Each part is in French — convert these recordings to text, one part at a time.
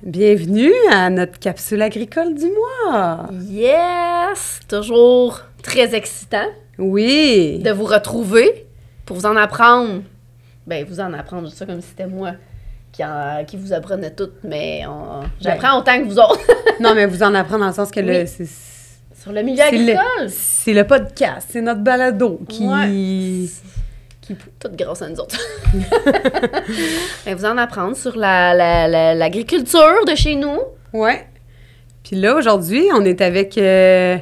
Bienvenue à notre capsule agricole du mois. Yes! Toujours très excitant Oui. de vous retrouver pour vous en apprendre. Ben, vous en apprendre, je dis ça comme si c'était moi qui vous apprenait tout, mais j'apprends autant que vous autres. Non, mais vous en apprenez dans le sens que Oui. Sur le milieu agricole. C'est le podcast, c'est notre balado qui... Ouais. Toute grâce à nous autres. Mais vous en apprendre sur l'agriculture de chez nous. Ouais. Puis là, aujourd'hui, on est avec le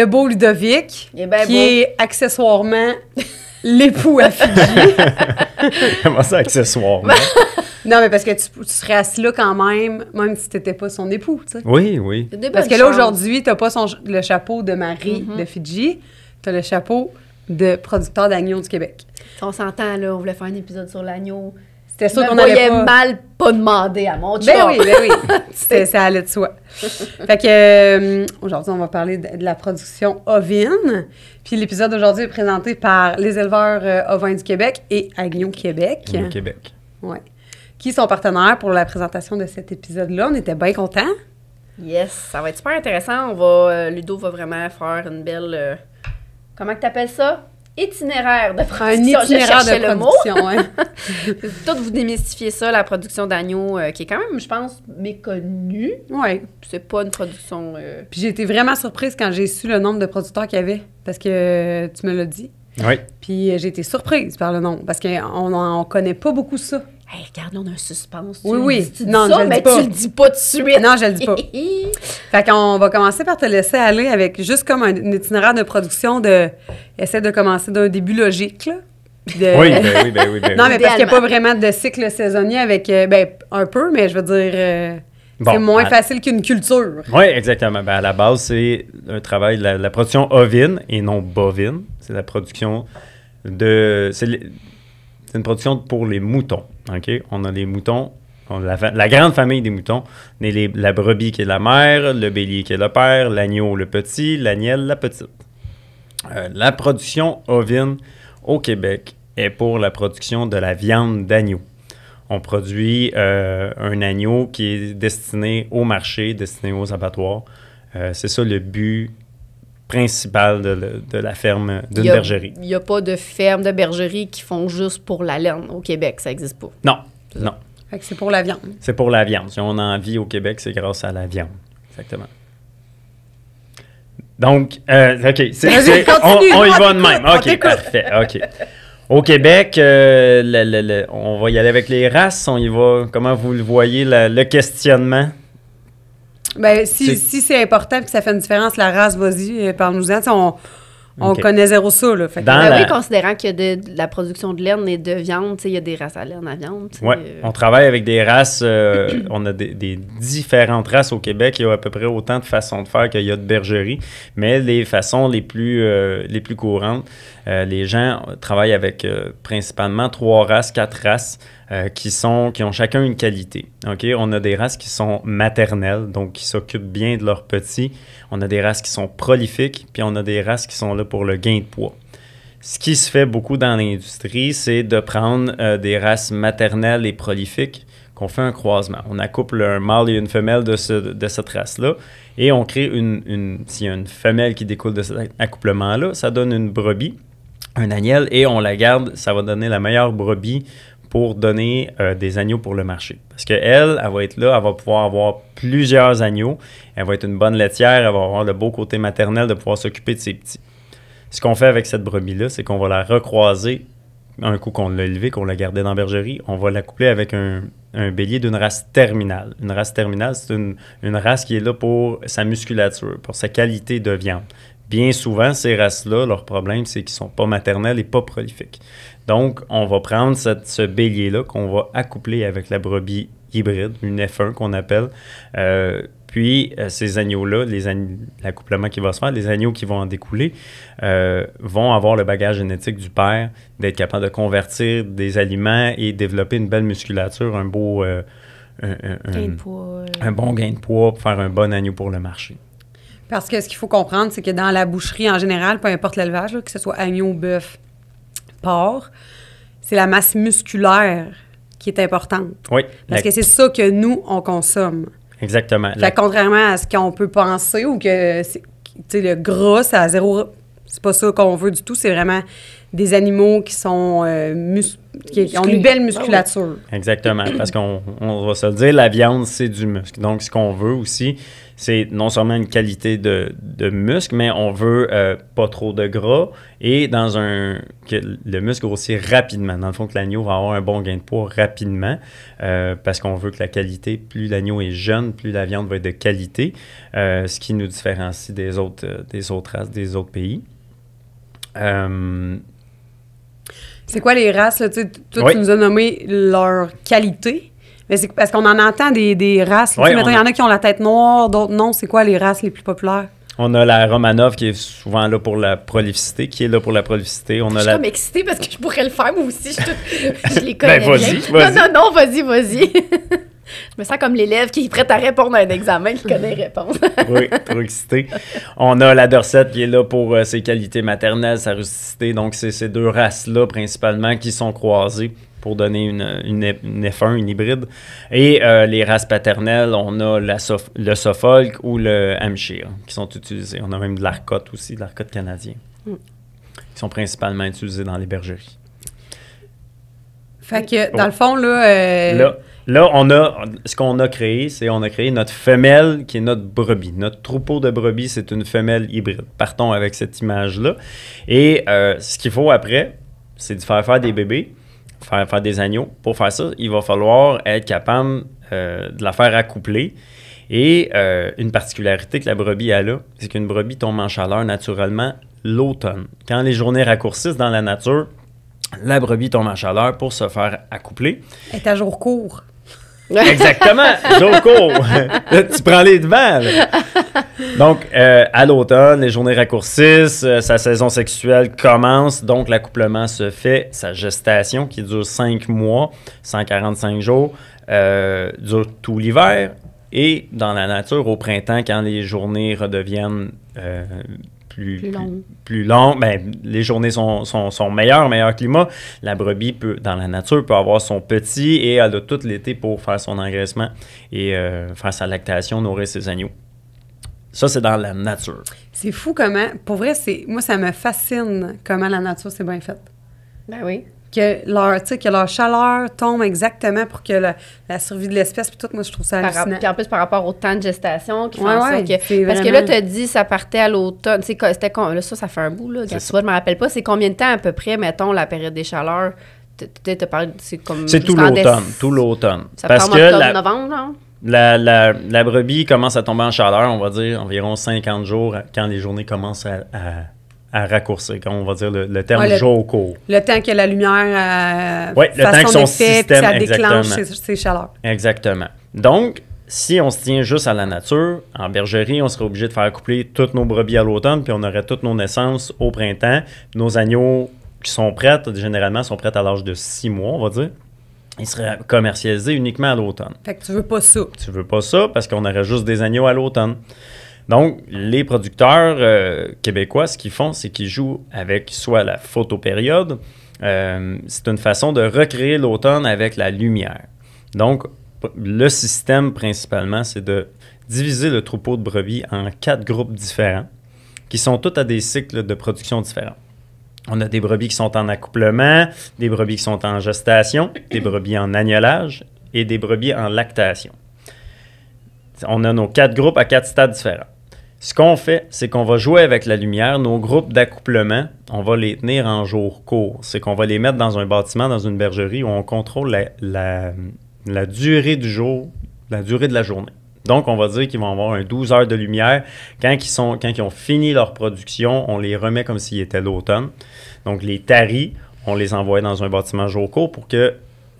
beau Ludovic, Il est bien qui beau. est accessoirement l'époux à Fidji. Comment ça, accessoirement? Non, mais parce que tu serais assis là quand même si t'étais pas son époux, tu sais. Oui, oui. Il y a des Parce que bonnes là, chances. aujourd'hui, t'as pas le chapeau de mari de Fidji, t'as le chapeau de producteur d'agneau du Québec. On s'entend, là, on voulait faire un épisode sur l'agneau. C'était sûr Je qu'on me allait voyais pas... mal pas demander à mon chum. Ben oui. Ça allait de soi. Fait que aujourd'hui, on va parler de la production ovine. Puis l'épisode d'aujourd'hui est présenté par les éleveurs ovins du Québec et Agneau Québec. Au Québec. Ouais. Qui sont partenaires pour la présentation de cet épisode-là. On était bien contents. Yes, ça va être super intéressant. Ludo va vraiment faire une belle... comment que t'appelles ça? Itinéraire de Un production. itinéraire Je cherchais de le mot. production, ouais. Tout vous démystifier ça, la production d'agneau, qui est quand même, je pense, méconnue. Ouais. C'est pas une production... Puis j'ai été vraiment surprise quand j'ai su le nombre de producteurs qu'il y avait. Parce que tu me l'as dit. Oui. Puis j'ai été surprise par le nombre. Parce qu'on n'en connaît pas beaucoup ça. Hey, regarde, là, on a un suspense. Oui. Tu dis Non, ça, je le dis mais pas. tu le dis pas tout de suite. Non, je le dis pas. Fait qu'on va commencer par te laisser aller avec juste comme un itinéraire de production de... Essaie de commencer d'un début logique, là. Puis de- Oui, ben oui. Non, mais parce qu'il n'y a pas Idéalement. vraiment de cycle saisonnier avec... ben, un peu, mais je veux dire... Bon, c'est moins à- facile qu'une culture. Oui, exactement. Ben, à la base, c'est un travail, la production ovine et non bovine. C'est la production de... C'est une production pour les moutons. OK? On a les moutons, on a la grande famille des moutons. On a la brebis qui est la mère, le bélier qui est le père, l'agneau le petit, l'agnelle la petite. La production ovine au Québec est pour la production de la viande d'agneau. On produit un agneau qui est destiné au marché, destiné aux abattoirs. C'est ça le but principal de la ferme, d'une bergerie. Il n'y a pas de ferme de bergerie qui font juste pour la laine au Québec. Ça n'existe pas. Non, non. Fait que c'est pour la viande. C'est pour la viande. Si on a envie au Québec, c'est grâce à la viande. Exactement. Donc, OK. Vas-y, continue, on y on va de t'écoute, même. on OK, t'écoute. parfait. OK. Au Québec, on va y aller avec les races. On y va. Comment vous le voyez, le questionnement? Ben, si C'est- c'est important et que ça fait une différence, la race, vas-y, parle-nous-en. Tu sais, on OK. connaît zéro ça, là. Fait que- Dans Ben la- oui, considérant qu'il y a de la production de laine et de viande, tu sais, il y a des races à laine à viande. tu sais, Oui, on travaille avec des races, on a des différentes races au Québec. Il y a à peu près autant de façons de faire qu'il y a de bergeries, mais les façons les plus courantes, les gens travaillent avec principalement 4 races qui ont chacun une qualité. OK? On a des races qui sont maternelles, donc qui s'occupent bien de leurs petits. On a des races qui sont prolifiques, puis on a des races qui sont là pour le gain de poids. Ce qui se fait beaucoup dans l'industrie, c'est de prendre des races maternelles et prolifiques, qu'on fait un croisement. On accouple un mâle et une femelle de cette race-là, et on crée s'il y a une femelle qui découle de cet accouplement-là, ça donne une brebis, un agnelle, et on la garde, ça va donner la meilleure brebis pour donner des agneaux pour le marché. Parce qu'elle va être là, elle va pouvoir avoir plusieurs agneaux, elle va être une bonne laitière, elle va avoir le beau côté maternel de pouvoir s'occuper de ses petits. Ce qu'on fait avec cette brebis-là, c'est qu'on va la recroiser un coup qu'on l'a élevée, qu'on l'a gardée dans la bergerie, on va la coupler avec un bélier d'une race terminale. Une race terminale, c'est une race qui est là pour sa musculature, pour sa qualité de viande. Bien souvent, ces races-là, leur problème, c'est qu'ils ne sont pas maternelles et pas prolifiques. Donc, on va prendre ce bélier-là qu'on va accoupler avec la brebis hybride, une F1 qu'on appelle. Puis, ces agneaux-là, l'accouplement qui va se faire, les agneaux qui vont en découler, vont avoir le bagage génétique du père, d'être capable de convertir des aliments et développer une belle musculature, un beau... gain de poids, un bon gain de poids pour faire un bon agneau pour le marché. Parce que ce qu'il faut comprendre, c'est que dans la boucherie en général, peu importe l'élevage, là, que ce soit agneau, bœuf, porc, c'est la masse musculaire qui qui est importante. Oui. Parce que c'est ça que nous, on consomme. Exactement. Fait que contrairement à ce qu'on peut penser ou que le gras, c'est à zéro. C'est pas ça qu'on veut du tout. C'est vraiment des animaux qui sont qui ont une belle musculature. Exactement. Parce qu'on va se le dire, la viande, c'est du muscle. Donc, ce qu'on veut aussi, c'est non seulement une qualité de muscle, mais on veut pas trop de gras et que le muscle grossit rapidement. Dans le fond, que l'agneau va avoir un bon gain de poids rapidement parce qu'on veut que la qualité, plus l'agneau est jeune, plus la viande va être de qualité, ce qui nous différencie des autres races, des autres pays. C'est quoi les races? Là? Toi, Oui. tu nous as nommé leur qualité. Mais c'est parce qu'on en entend des races. Oui, il y en a qui ont la tête noire, d'autres non. C'est quoi les races les plus populaires? On a la Romanov qui est souvent là pour la prolificité, On Je a suis comme excitée parce que je pourrais le faire, moi aussi. Je les connais Ben, vas-y, bien. vas-y. Non, vas-y. Je me sens comme l'élève qui est prêt à répondre à un examen, qui connaît les réponses. Oui, trop excité. On a la Dorset qui est là pour ses qualités maternelles, sa rusticité. Donc, c'est ces deux races-là, principalement, qui sont croisées pour donner une F1, une hybride. Et les races paternelles, on a le Suffolk ou le Hampshire qui sont utilisés. On a même de l'Arcotte aussi, de l'Arcotte canadien, qui sont principalement utilisés dans les bergeries. Fait que, dans le fond, là... Là, ce qu'on a créé, c'est on a créé notre femelle qui est notre brebis. Notre troupeau de brebis, c'est une femelle hybride. Partons avec cette image-là. Et ce qu'il faut après, c'est de faire des bébés, faire des agneaux. Pour faire ça, il va falloir être capable de la faire accoupler. Et une particularité que la brebis a là, c'est qu'une brebis tombe en chaleur naturellement l'automne. Quand les journées raccourcissent dans la nature, la brebis tombe en chaleur pour se faire accoupler. Elle est à jour court. Exactement, Joko. Tu prends les devants. Là. Donc, à l'automne, les journées raccourcissent, sa saison sexuelle commence, donc l'accouplement se fait. Sa gestation, qui dure 5 mois, 145 jours, dure tout l'hiver. Et dans la nature, au printemps, quand les journées redeviennent plus longues, ben, les journées sont meilleur climat. La brebis dans la nature, peut avoir son petit et elle a tout l'été pour faire son engraissement et faire sa lactation, nourrir ses agneaux. Ça, c'est dans la nature. C'est fou comment... Pour vrai, moi, ça me fascine comment la nature, c'est bien faite. Ben oui. Que leur chaleur tombe exactement pour que la survie de l'espèce, puis tout, moi, je trouve ça hallucinant. Puis en plus, par rapport au temps de gestation, qui font ça. Parce vraiment... que là, tu as dit, ça partait à l'automne. C'était là, ça fait un bout, là. Je me rappelle pas. C'est combien de temps, à peu près, mettons, la période des chaleurs? C'est tout l'automne. Septembre, octobre, novembre, non? La brebis commence à tomber en chaleur, on va dire, environ 50 jours quand les journées commencent à raccourcir, comme on va dire le terme jour court. Le temps que la lumière le temps que son effet, système, ça déclenche ses chaleurs. Exactement. Donc, si on se tient juste à la nature, en bergerie, on serait obligé de faire accoupler toutes nos brebis à l'automne, puis on aurait toutes nos naissances au printemps. Nos agneaux qui sont prêts, généralement, sont prêts à l'âge de 6 mois, on va dire. Ils seraient commercialisés uniquement à l'automne. Fait que tu veux pas ça. Tu veux pas ça parce qu'on aurait juste des agneaux à l'automne. Donc, les producteurs québécois, ce qu'ils font, c'est qu'ils jouent avec soit la photopériode, c'est une façon de recréer l'automne avec la lumière. Donc, le système principalement, c'est de diviser le troupeau de brebis en 4 groupes différents qui sont tous à des cycles de production différents. On a des brebis qui sont en accouplement, des brebis qui sont en gestation, des brebis en agnelage et des brebis en lactation. On a nos 4 groupes à 4 stades différents. Ce qu'on fait, c'est qu'on va jouer avec la lumière. Nos groupes d'accouplement, on va les tenir en jour court. C'est qu'on va les mettre dans un bâtiment, dans une bergerie où on contrôle la durée du jour, la durée de la journée. Donc, on va dire qu'ils vont avoir un 12 heures de lumière. Quand ils ont fini leur production, on les remet comme s'il était l'automne. Donc, les taris, on les envoie dans un bâtiment jour court pour que,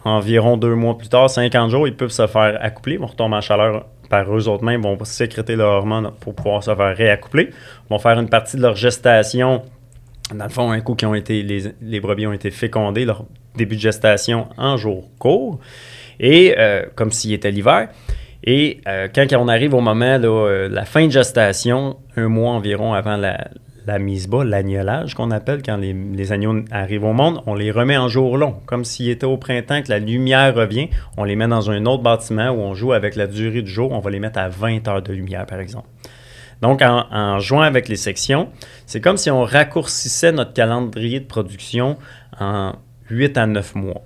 environ 2 mois plus tard, 50 jours, ils peuvent se faire accoupler. Ils vont retomber en chaleur par eux autres mêmes, vont sécréter leur hormone pour pouvoir se faire réaccoupler. Ils vont faire une partie de leur gestation. Dans le fond, un coup les brebis ont été fécondés, leur début de gestation en jour court, et comme s'il était l'hiver. Et quand on arrive au moment, la fin de gestation, 1 mois environ avant la mise bas, l'agnolage qu'on appelle quand les agneaux arrivent au monde, on les remet en jour long, comme s'il était au printemps, que la lumière revient, on les met dans un autre bâtiment où on joue avec la durée du jour, on va les mettre à 20 heures de lumière, par exemple. Donc, en jouant avec les sections, c'est comme si on raccourcissait notre calendrier de production en 8 à 9 mois.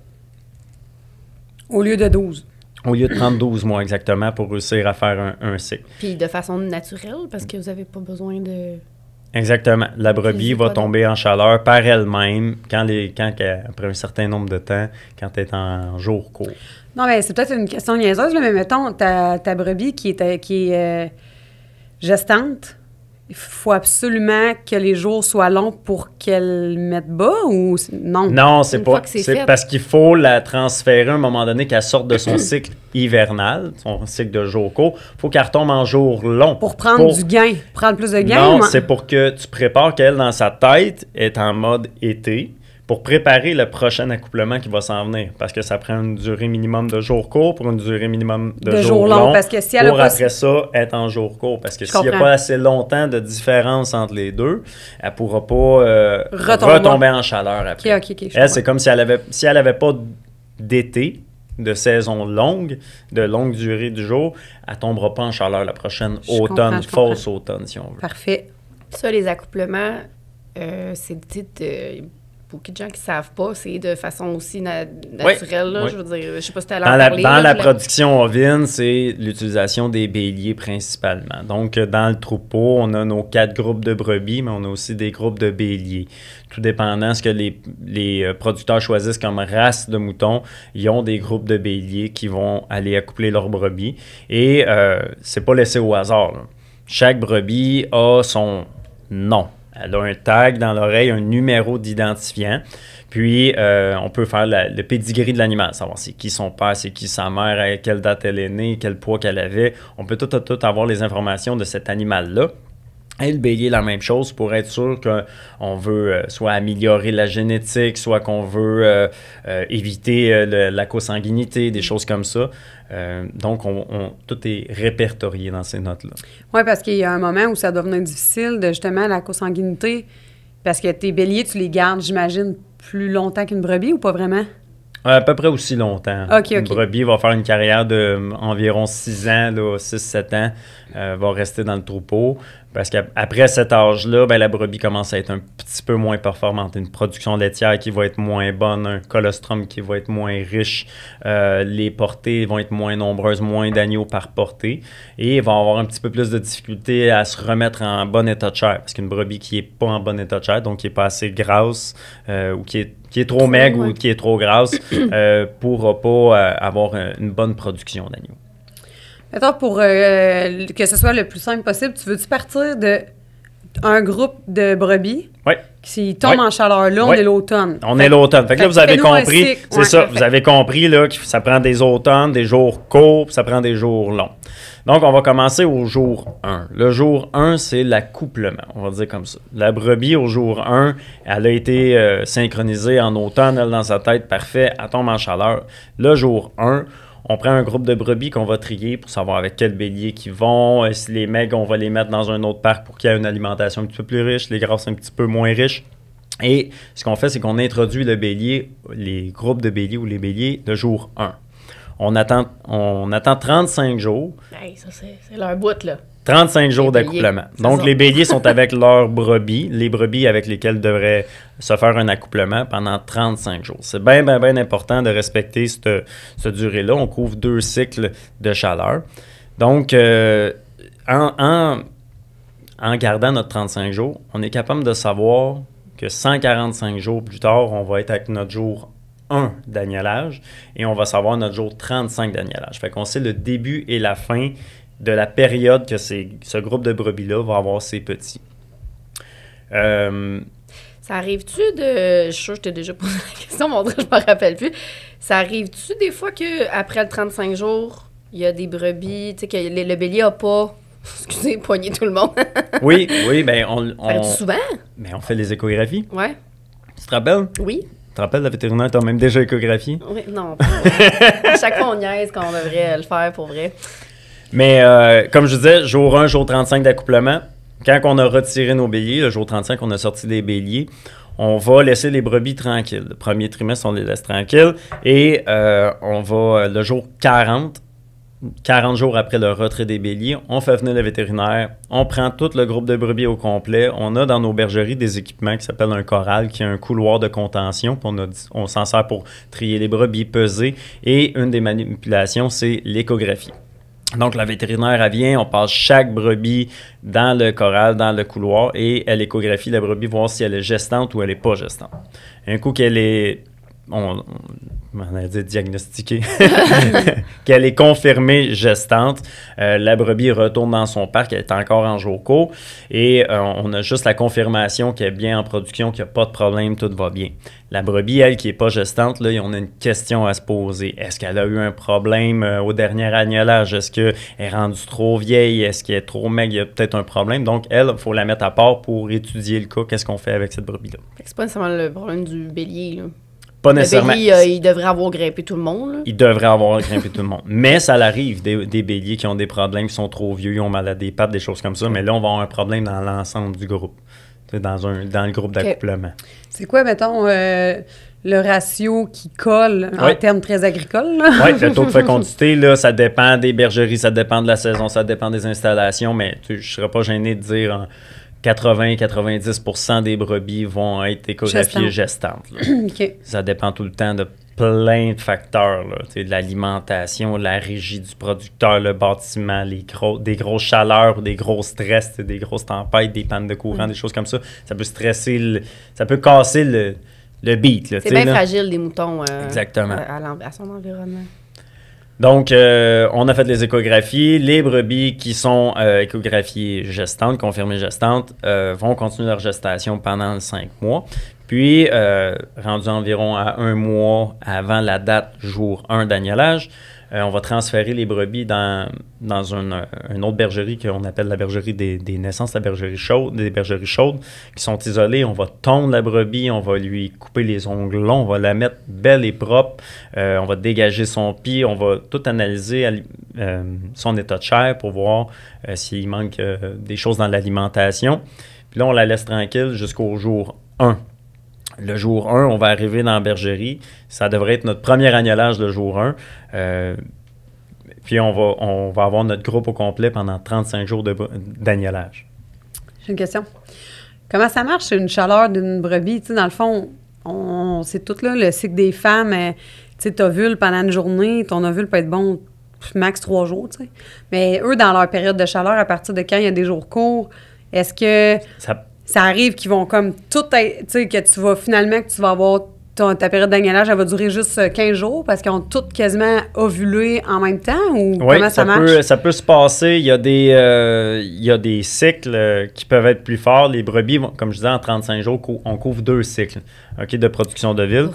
Au lieu de 12. Au lieu de prendre 12 mois exactement pour réussir à faire un cycle. Puis de façon naturelle, parce que vous n'avez pas besoin de... Exactement. La brebis va tomber en chaleur par elle-même après un certain nombre de temps, quand elle est en jour court. Non, mais c'est peut-être une question niaiseuse, là, mais mettons, ta brebis qui est gestante, il faut absolument que les jours soient longs pour qu'elle mette bas ou non? Non, c'est Une pas. fois que c'est C'est fait. parce qu'il faut la transférer à un moment donné qu'elle sorte de son cycle hivernal, son cycle de jour court. Il faut qu'elle retombe en jour long. Pour prendre du gain, prendre plus de gain? Non, c'est pour que tu prépares qu'elle, dans sa tête, est en mode été pour préparer le prochain accouplement qui va s'en venir. Parce que ça prend une durée minimum de jours courts pour une durée minimum de jours longs. Parce que si elle pour a pas... après ça, être en jour court. Parce que Je s'il n'y a comprends. pas assez longtemps de différence entre les deux, elle ne pourra pas retomber en chaleur après. OK, je Elle, c'est comme si elle avait pas d'été, de saison longue, de longue durée du jour, elle ne tombera pas en chaleur la prochaine Je comprends. fausse automne, si on veut. Parfait. Ça, les accouplements, c'est beaucoup de gens qui ne savent pas, c'est de façon aussi naturelle. Là, oui. Je veux dire, je sais pas si tu as Dans parler. la production ovine, c'est l'utilisation des béliers principalement. Donc, dans le troupeau, on a nos 4 groupes de brebis, mais on a aussi des groupes de béliers. Tout dépendant de ce que les producteurs choisissent comme race de moutons, ils ont des groupes de béliers qui vont aller accoupler leurs brebis. Et c'est pas laissé au hasard, là. Chaque brebis a son nom. Elle a un tag dans l'oreille, un numéro d'identifiant. Puis, on peut faire le pedigree de l'animal, savoir c'est qui son père, c'est qui sa mère, à quelle date elle est née, quel poids qu'elle avait. On peut tout avoir les informations de cet animal-là. Et le bélier, la même chose, pour être sûr qu'on veut soit améliorer la génétique, soit qu'on veut éviter la consanguinité, des choses comme ça. Donc, tout est répertorié dans ces notes-là. Oui, parce qu'il y a un moment où ça doit devenir difficile de justement la consanguinité, parce que tes béliers, tu les gardes, j'imagine, plus longtemps qu'une brebis ou pas vraiment? À peu près aussi longtemps. OK. Une brebis va faire une carrière d'environ 6 ans, 6-7 ans, va rester dans le troupeau. Parce qu'après cet âge-là, ben, la brebis commence à être un petit peu moins performante. Une production laitière qui va être moins bonne, un colostrum qui va être moins riche, les portées vont être moins nombreuses, moins d'agneaux par portée, et il va avoir un petit peu plus de difficulté à se remettre en bon état de chair. Parce qu'une brebis qui n'est pas en bon état de chair, donc qui n'est pas assez grasse, ou qui est trop maigre ou qui est trop grasse, pourra pas avoir une bonne production d'agneaux. Mettons, pour que ce soit le plus simple possible, tu veux-tu partir d'un groupe de brebis qui tombe en chaleur? Là, on est l'automne. On est l'automne. Fait que là, vous avez compris, c'est ça, parfait. vous avez compris là, que ça prend des automnes, des jours courts, puis ça prend des jours longs. Donc, on va commencer au jour 1. Le jour 1, c'est l'accouplement, on va dire comme ça. La brebis, au jour 1, elle a été synchronisée en automne, elle, dans sa tête, parfait, elle tombe en chaleur. Le jour 1, on prend un groupe de brebis qu'on va trier pour savoir avec quel bélier qu'ils vont. Si les maigres, on va les mettre dans un autre parc pour qu'il y ait une alimentation un petit peu plus riche, les grasses un petit peu moins riches. Et ce qu'on fait, c'est qu'on introduit le bélier, les groupes de béliers ou les béliers, le jour 1. On attend 35 jours. Hey, ça, c'est leur bout, là. 35 jours Les d'accouplement. béliers, Donc, c'est ça. les béliers sont avec leurs brebis, les brebis avec lesquelles devraient se faire un accouplement pendant 35 jours. C'est bien important de respecter cette durée-là. On couvre 2 cycles de chaleur. Donc, en gardant notre 35 jours, on est capable de savoir que 145 jours plus tard, on va être avec notre jour 1 d'agnolage et on va savoir notre jour 35 d'agnolage. Fait qu'on sait le début et la fin de la période que ce groupe de brebis-là va avoir ses petits. Ça arrive-tu de... Je suis sûre que je t'ai déjà posé la question, mais on dirait que je me rappelle plus. Ça arrive-tu des fois qu'après le 35 jours, il y a des brebis, tu sais, que le bélier n'a pas... Excusez, poigné tout le monde. Oui, ben Ça arrive souvent? Mais on fait les échographies. Ouais. Tu te rappelles? Oui. Tu te rappelles, la vétérinaire t'a même déjà échographié? Oui, non. Pas à chaque fois, on niaise qu'on devrait le faire pour vrai. Mais comme je disais, jour 1, jour 35 d'accouplement, quand on a retiré nos béliers, le jour 35, on a sorti des béliers, on va laisser les brebis tranquilles. Le premier trimestre, on les laisse tranquilles. Et on va, le jour 40 jours après le retrait des béliers, on fait venir le vétérinaire, on prend tout le groupe de brebis au complet. On a dans nos bergeries des équipements qui s'appellent un corral, qui est un couloir de contention. On s'en sert pour trier les brebis, peser. Et une des manipulations, c'est l'échographie. Donc, la vétérinaire, elle vient, on passe chaque brebis dans le corral, dans le couloir, et elle échographie la brebis, voir si elle est gestante ou elle n'est pas gestante. Un coup qu'elle est... on a dit diagnostiquée, qu'elle est confirmée gestante, la brebis retourne dans son parc, elle est encore en jour court, et on a juste la confirmation qu'elle est bien en production, qu'il n'y a pas de problème, tout va bien. La brebis, elle, qui n'est pas gestante, là, on a une question à se poser. Est-ce qu'elle a eu un problème au dernier agnelage? Est-ce qu'elle est rendue trop vieille? Est-ce qu'elle est trop maigre? Il y a peut-être un problème. Donc, elle, il faut la mettre à part pour étudier le cas. Qu'est-ce qu'on fait avec cette brebis-là? C'est pas nécessairement le problème du bélier, là. Pas nécessairement. Le bélier, il devrait avoir grimpé tout le monde. Là. Il devrait avoir grimpé tout le monde. Mais ça l'arrive, des béliers qui ont des problèmes, qui sont trop vieux, ils ont mal à des pattes, des choses comme ça. Mais là, on va avoir un problème dans l'ensemble du groupe, dans le groupe d'accouplement. C'est quoi, mettons, le ratio qui colle en termes très agricoles? Oui, le taux de fécondité, là, ça dépend des bergeries, ça dépend de la saison, ça dépend des installations, mais je ne serais pas gêné de dire... 80-90% des brebis vont être échographiées gestantes. Okay. Ça dépend tout le temps de plein de facteurs, là, de l'alimentation, la régie du producteur, le bâtiment, des grosses chaleurs, des gros stress, des grosses tempêtes, des pannes de courant, des choses comme ça. Ça peut stresser, ça peut casser le beat. Là, c'est bien fragile, les moutons exactement. À son environnement. Donc, on a fait les échographies. Les brebis qui sont échographiées gestantes, confirmées gestantes, vont continuer leur gestation pendant 5 mois. Puis, rendu environ à 1 mois avant la date jour 1 d'agnelage, on va transférer les brebis dans une autre bergerie qu'on appelle la bergerie des naissances, la bergerie chaude, des bergeries chaudes, qui sont isolées. On va tondre la brebis, on va lui couper les ongles longs, on va la mettre belle et propre, on va dégager son pied, on va tout analyser son état de chair pour voir s'il manque des choses dans l'alimentation. Puis là, on la laisse tranquille jusqu'au jour 1. Le jour 1, on va arriver dans la bergerie. Ça devrait être notre premier agnelage le jour 1. Puis on va avoir notre groupe au complet pendant 35 jours d'agnelage. J'ai une question. Comment ça marche une chaleur d'une brebis? Tu sais, dans le fond, c'est tout là, le cycle des femmes. Tu sais, t'ovules pendant une journée, ton ovule peut être bon max 3 jours. Tu sais. Mais eux, dans leur période de chaleur, à partir de quand il y a des jours courts, est-ce que... Ça arrive qu'ils vont comme tout être, tu sais, que tu vas avoir ta période d'agnelage, elle va durer juste 15 jours parce qu'ils ont toutes quasiment ovulé en même temps ou comment ça marche? Ça peut se passer. Il y a des cycles qui peuvent être plus forts. Les brebis, comme je disais, en 35 jours, on couvre 2 cycles de production d'ovule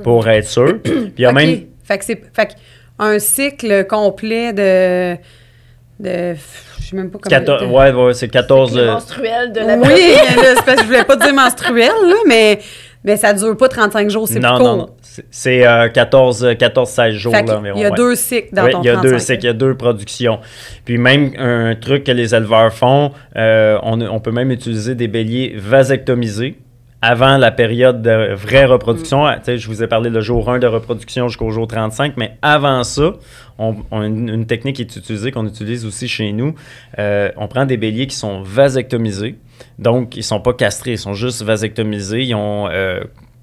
pour être sûr. Puis il y a même... Fait un cycle complet de je sais même pas comment... c'est 14... C'est menstruel de la Oui, c'est parce que je voulais pas dire menstruel, là, mais ça dure pas 35 jours, c'est plus court. Non, c'est 14-16 jours là, environ. Il y a 2 cycles dans ton 35. Il y a 2 cycles, il y a 2 productions. Puis même un truc que les éleveurs font, on peut même utiliser des béliers vasectomisés avant la période de vraie reproduction. Je vous ai parlé le jour 1 de reproduction jusqu'au jour 35, mais avant ça, on a une technique qui est utilisée, qu'on utilise aussi chez nous. On prend des béliers qui sont vasectomisés, donc ils ne sont pas castrés, ils sont juste vasectomisés, ils ont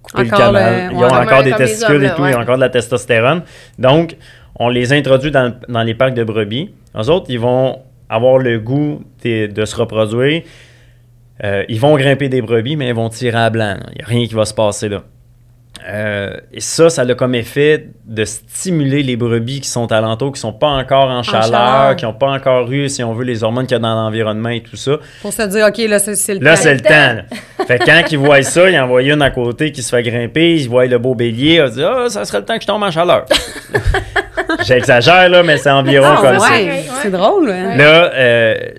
coupé le canal, ils ont encore des testicules et tout, ils ont encore de la testostérone. Donc, on les introduit dans les parcs de brebis. Eux autres, ils vont avoir le goût de se reproduire. Ils vont grimper des brebis, mais ils vont tirer à blanc. Il n'y a rien qui va se passer là. Et ça a comme effet de stimuler les brebis qui sont alentours, qui ne sont pas encore en chaleur, qui n'ont pas encore eu, si on veut, les hormones qu'il y a dans l'environnement et tout ça. Pour se dire, OK, là, c'est le temps. Là, c'est le temps. Là. Fait que quand ils voient ça, ils en voient une à côté qui se fait grimper, ils voient le beau bélier, ils disent « Ah, ça serait le temps que je tombe en chaleur. » J'exagère, là, mais c'est environ comme ça. C'est drôle. Hein? Là,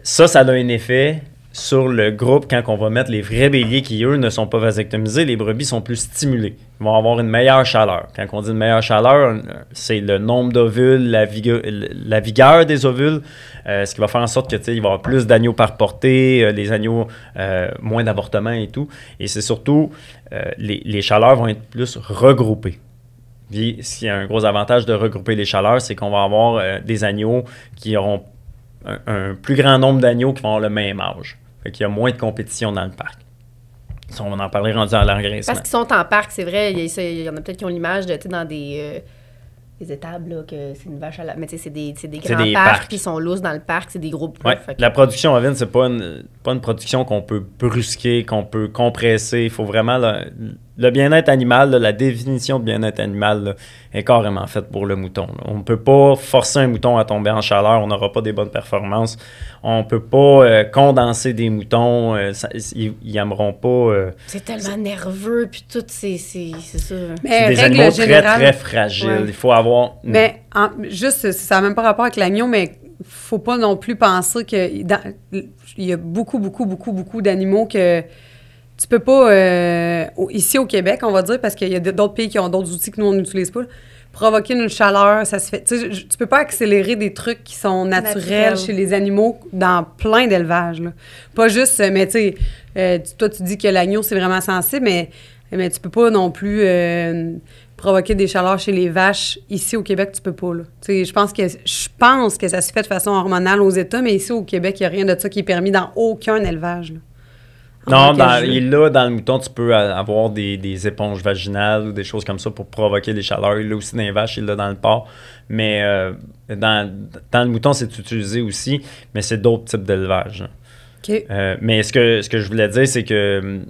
ça a un effet sur le groupe, quand on va mettre les vrais béliers qui, eux, ne sont pas vasectomisés, les brebis sont plus stimulées. Ils vont avoir une meilleure chaleur. Quand on dit une meilleure chaleur, c'est le nombre d'ovules, la vigueur des ovules, ce qui va faire en sorte que il va y avoir plus d'agneaux par portée, les agneaux, moins d'avortements et tout. Et c'est surtout, les chaleurs vont être plus regroupées. Puis, s'il y a un gros avantage de regrouper les chaleurs, c'est qu'on va avoir des agneaux qui auront un plus grand nombre d'agneaux qui vont avoir le même âge. Fait qu'il y a moins de compétition dans le parc. Ça, on va en parler rendu à l'engraissement. Parce qu'ils sont en parc, c'est vrai. Il y en a peut-être qui ont l'image de, dans des étables, là, que c'est une vache à la... Mais tu sais, c'est des grands parcs, puis ils sont lousses dans le parc, c'est des gros poufs. Ouais. La production ovine, c'est pas une production qu'on peut brusquer, qu'on peut compresser. Il faut vraiment... Le bien-être animal, la définition de bien-être animal là, est carrément faite pour le mouton. Là. On ne peut pas forcer un mouton à tomber en chaleur, on n'aura pas des bonnes performances. On ne peut pas condenser des moutons, ils n'aimeront pas... C'est tellement nerveux, puis tout, c'est ça. C'est des animaux très, très fragiles. Ouais. Il faut avoir... Mais juste, ça n'a même pas rapport avec l'agneau, mais il ne faut pas non plus penser qu'il y a beaucoup d'animaux que... Tu peux pas, ici au Québec, on va dire, parce qu'il y a d'autres pays qui ont d'autres outils que nous, on n'utilise pas, provoquer une chaleur, ça se fait... Tu peux pas accélérer des trucs qui sont naturels chez les animaux dans plein d'élevages. Pas juste, mais tu sais, toi, tu dis que l'agneau, c'est vraiment sensible, mais tu peux pas non plus provoquer des chaleurs chez les vaches. Ici, au Québec, tu peux pas. Je pense que ça se fait de façon hormonale aux États, mais ici, au Québec, il n'y a rien de ça qui est permis dans aucun élevage. Là. Non, dans le mouton, tu peux avoir des éponges vaginales ou des choses comme ça pour provoquer des chaleurs. Il l'a aussi dans les vaches, il l'a dans le porc. Mais dans le mouton, c'est utilisé aussi, mais c'est d'autres types d'élevage. OK. Mais ce que je voulais dire, c'est que,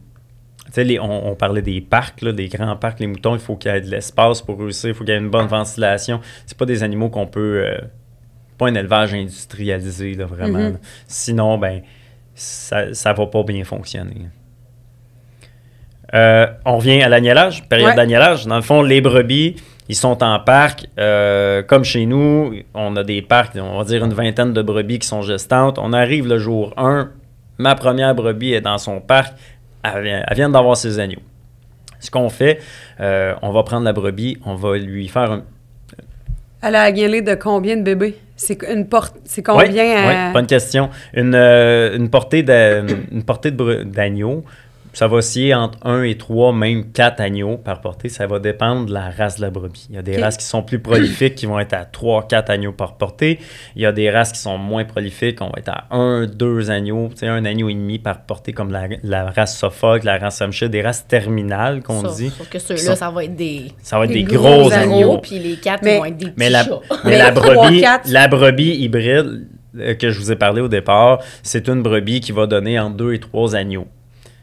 tu sais, on parlait des parcs, là, des grands parcs, les moutons, il faut qu'il y ait de l'espace pour réussir, il faut qu'il y ait une bonne ventilation. C'est pas des animaux qu'on peut... pas un élevage industrialisé, là, vraiment. Mm-hmm. Sinon, ben ça ne va pas bien fonctionner. On revient à l'agnellage, période d'agnellage. Dans le fond, les brebis, ils sont en parc. Comme chez nous, on a des parcs, on va dire une vingtaine de brebis qui sont gestantes. On arrive le jour 1, ma première brebis est dans son parc, elle vient d'avoir ses agneaux. Ce qu'on fait, on va prendre la brebis, on va lui faire un... Elle a agnellé de combien de bébés? C'est combien? Oui, bonne question. Une portée d'agneaux, ça va osciller entre 1 et 3, même 4 agneaux par portée. Ça va dépendre de la race de la brebis. Il y a des races qui sont plus prolifiques qui vont être à 3-4 agneaux par portée. Il y a des races qui sont moins prolifiques, on va être à 1-2 agneaux, tu sais, 1 agneau et demi par portée, comme la race Suffolk, la race Hampshire, des races terminales qu'on dit. Sauf que ceux-là, ça va être des gros agneaux. Puis les 4 vont être des petits chats. Mais la brebis hybride que je vous ai parlé au départ, c'est une brebis qui va donner entre 2 et 3 agneaux.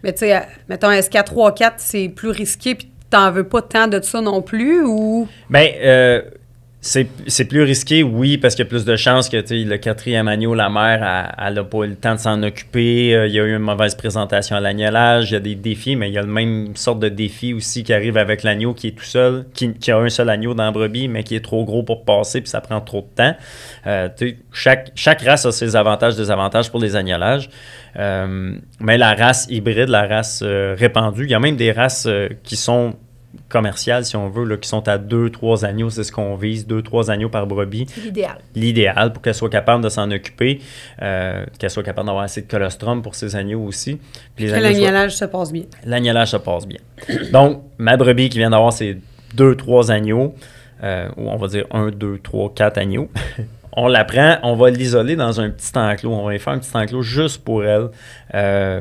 Mais tu sais, mettons, est-ce qu'à 3-4, c'est plus risqué puis t'en veux pas tant de ça non plus, ou... Bien, c'est plus risqué, oui, parce qu'il y a plus de chances que le 4e agneau, la mère, elle n'a pas eu le temps de s'en occuper. Il y a eu une mauvaise présentation à l'agnellage. Il y a des défis, mais il y a le même sorte de défi aussi qui arrive avec l'agneau qui est tout seul, qui a un seul agneau dans la brebis, mais qui est trop gros pour passer, puis ça prend trop de temps. Chaque race a ses avantages, désavantages pour les agnellages. Mais la race hybride, la race répandue, il y a même des races qui sont commerciales, si on veut, là, qui sont à 2-3 agneaux, c'est ce qu'on vise, 2-3 agneaux par brebis. C'est l'idéal. L'idéal pour qu'elle soit capable de s'en occuper, qu'elle soit capable d'avoir assez de colostrum pour ses agneaux aussi. Puis l'agnellage se passe bien. L'agnellage se passe bien. Donc, ma brebis qui vient d'avoir ses 2-3 agneaux, ou on va dire 1, 2, 3, 4 agneaux, on la prend, on va l'isoler dans un petit enclos. On va y faire un petit enclos juste pour elle,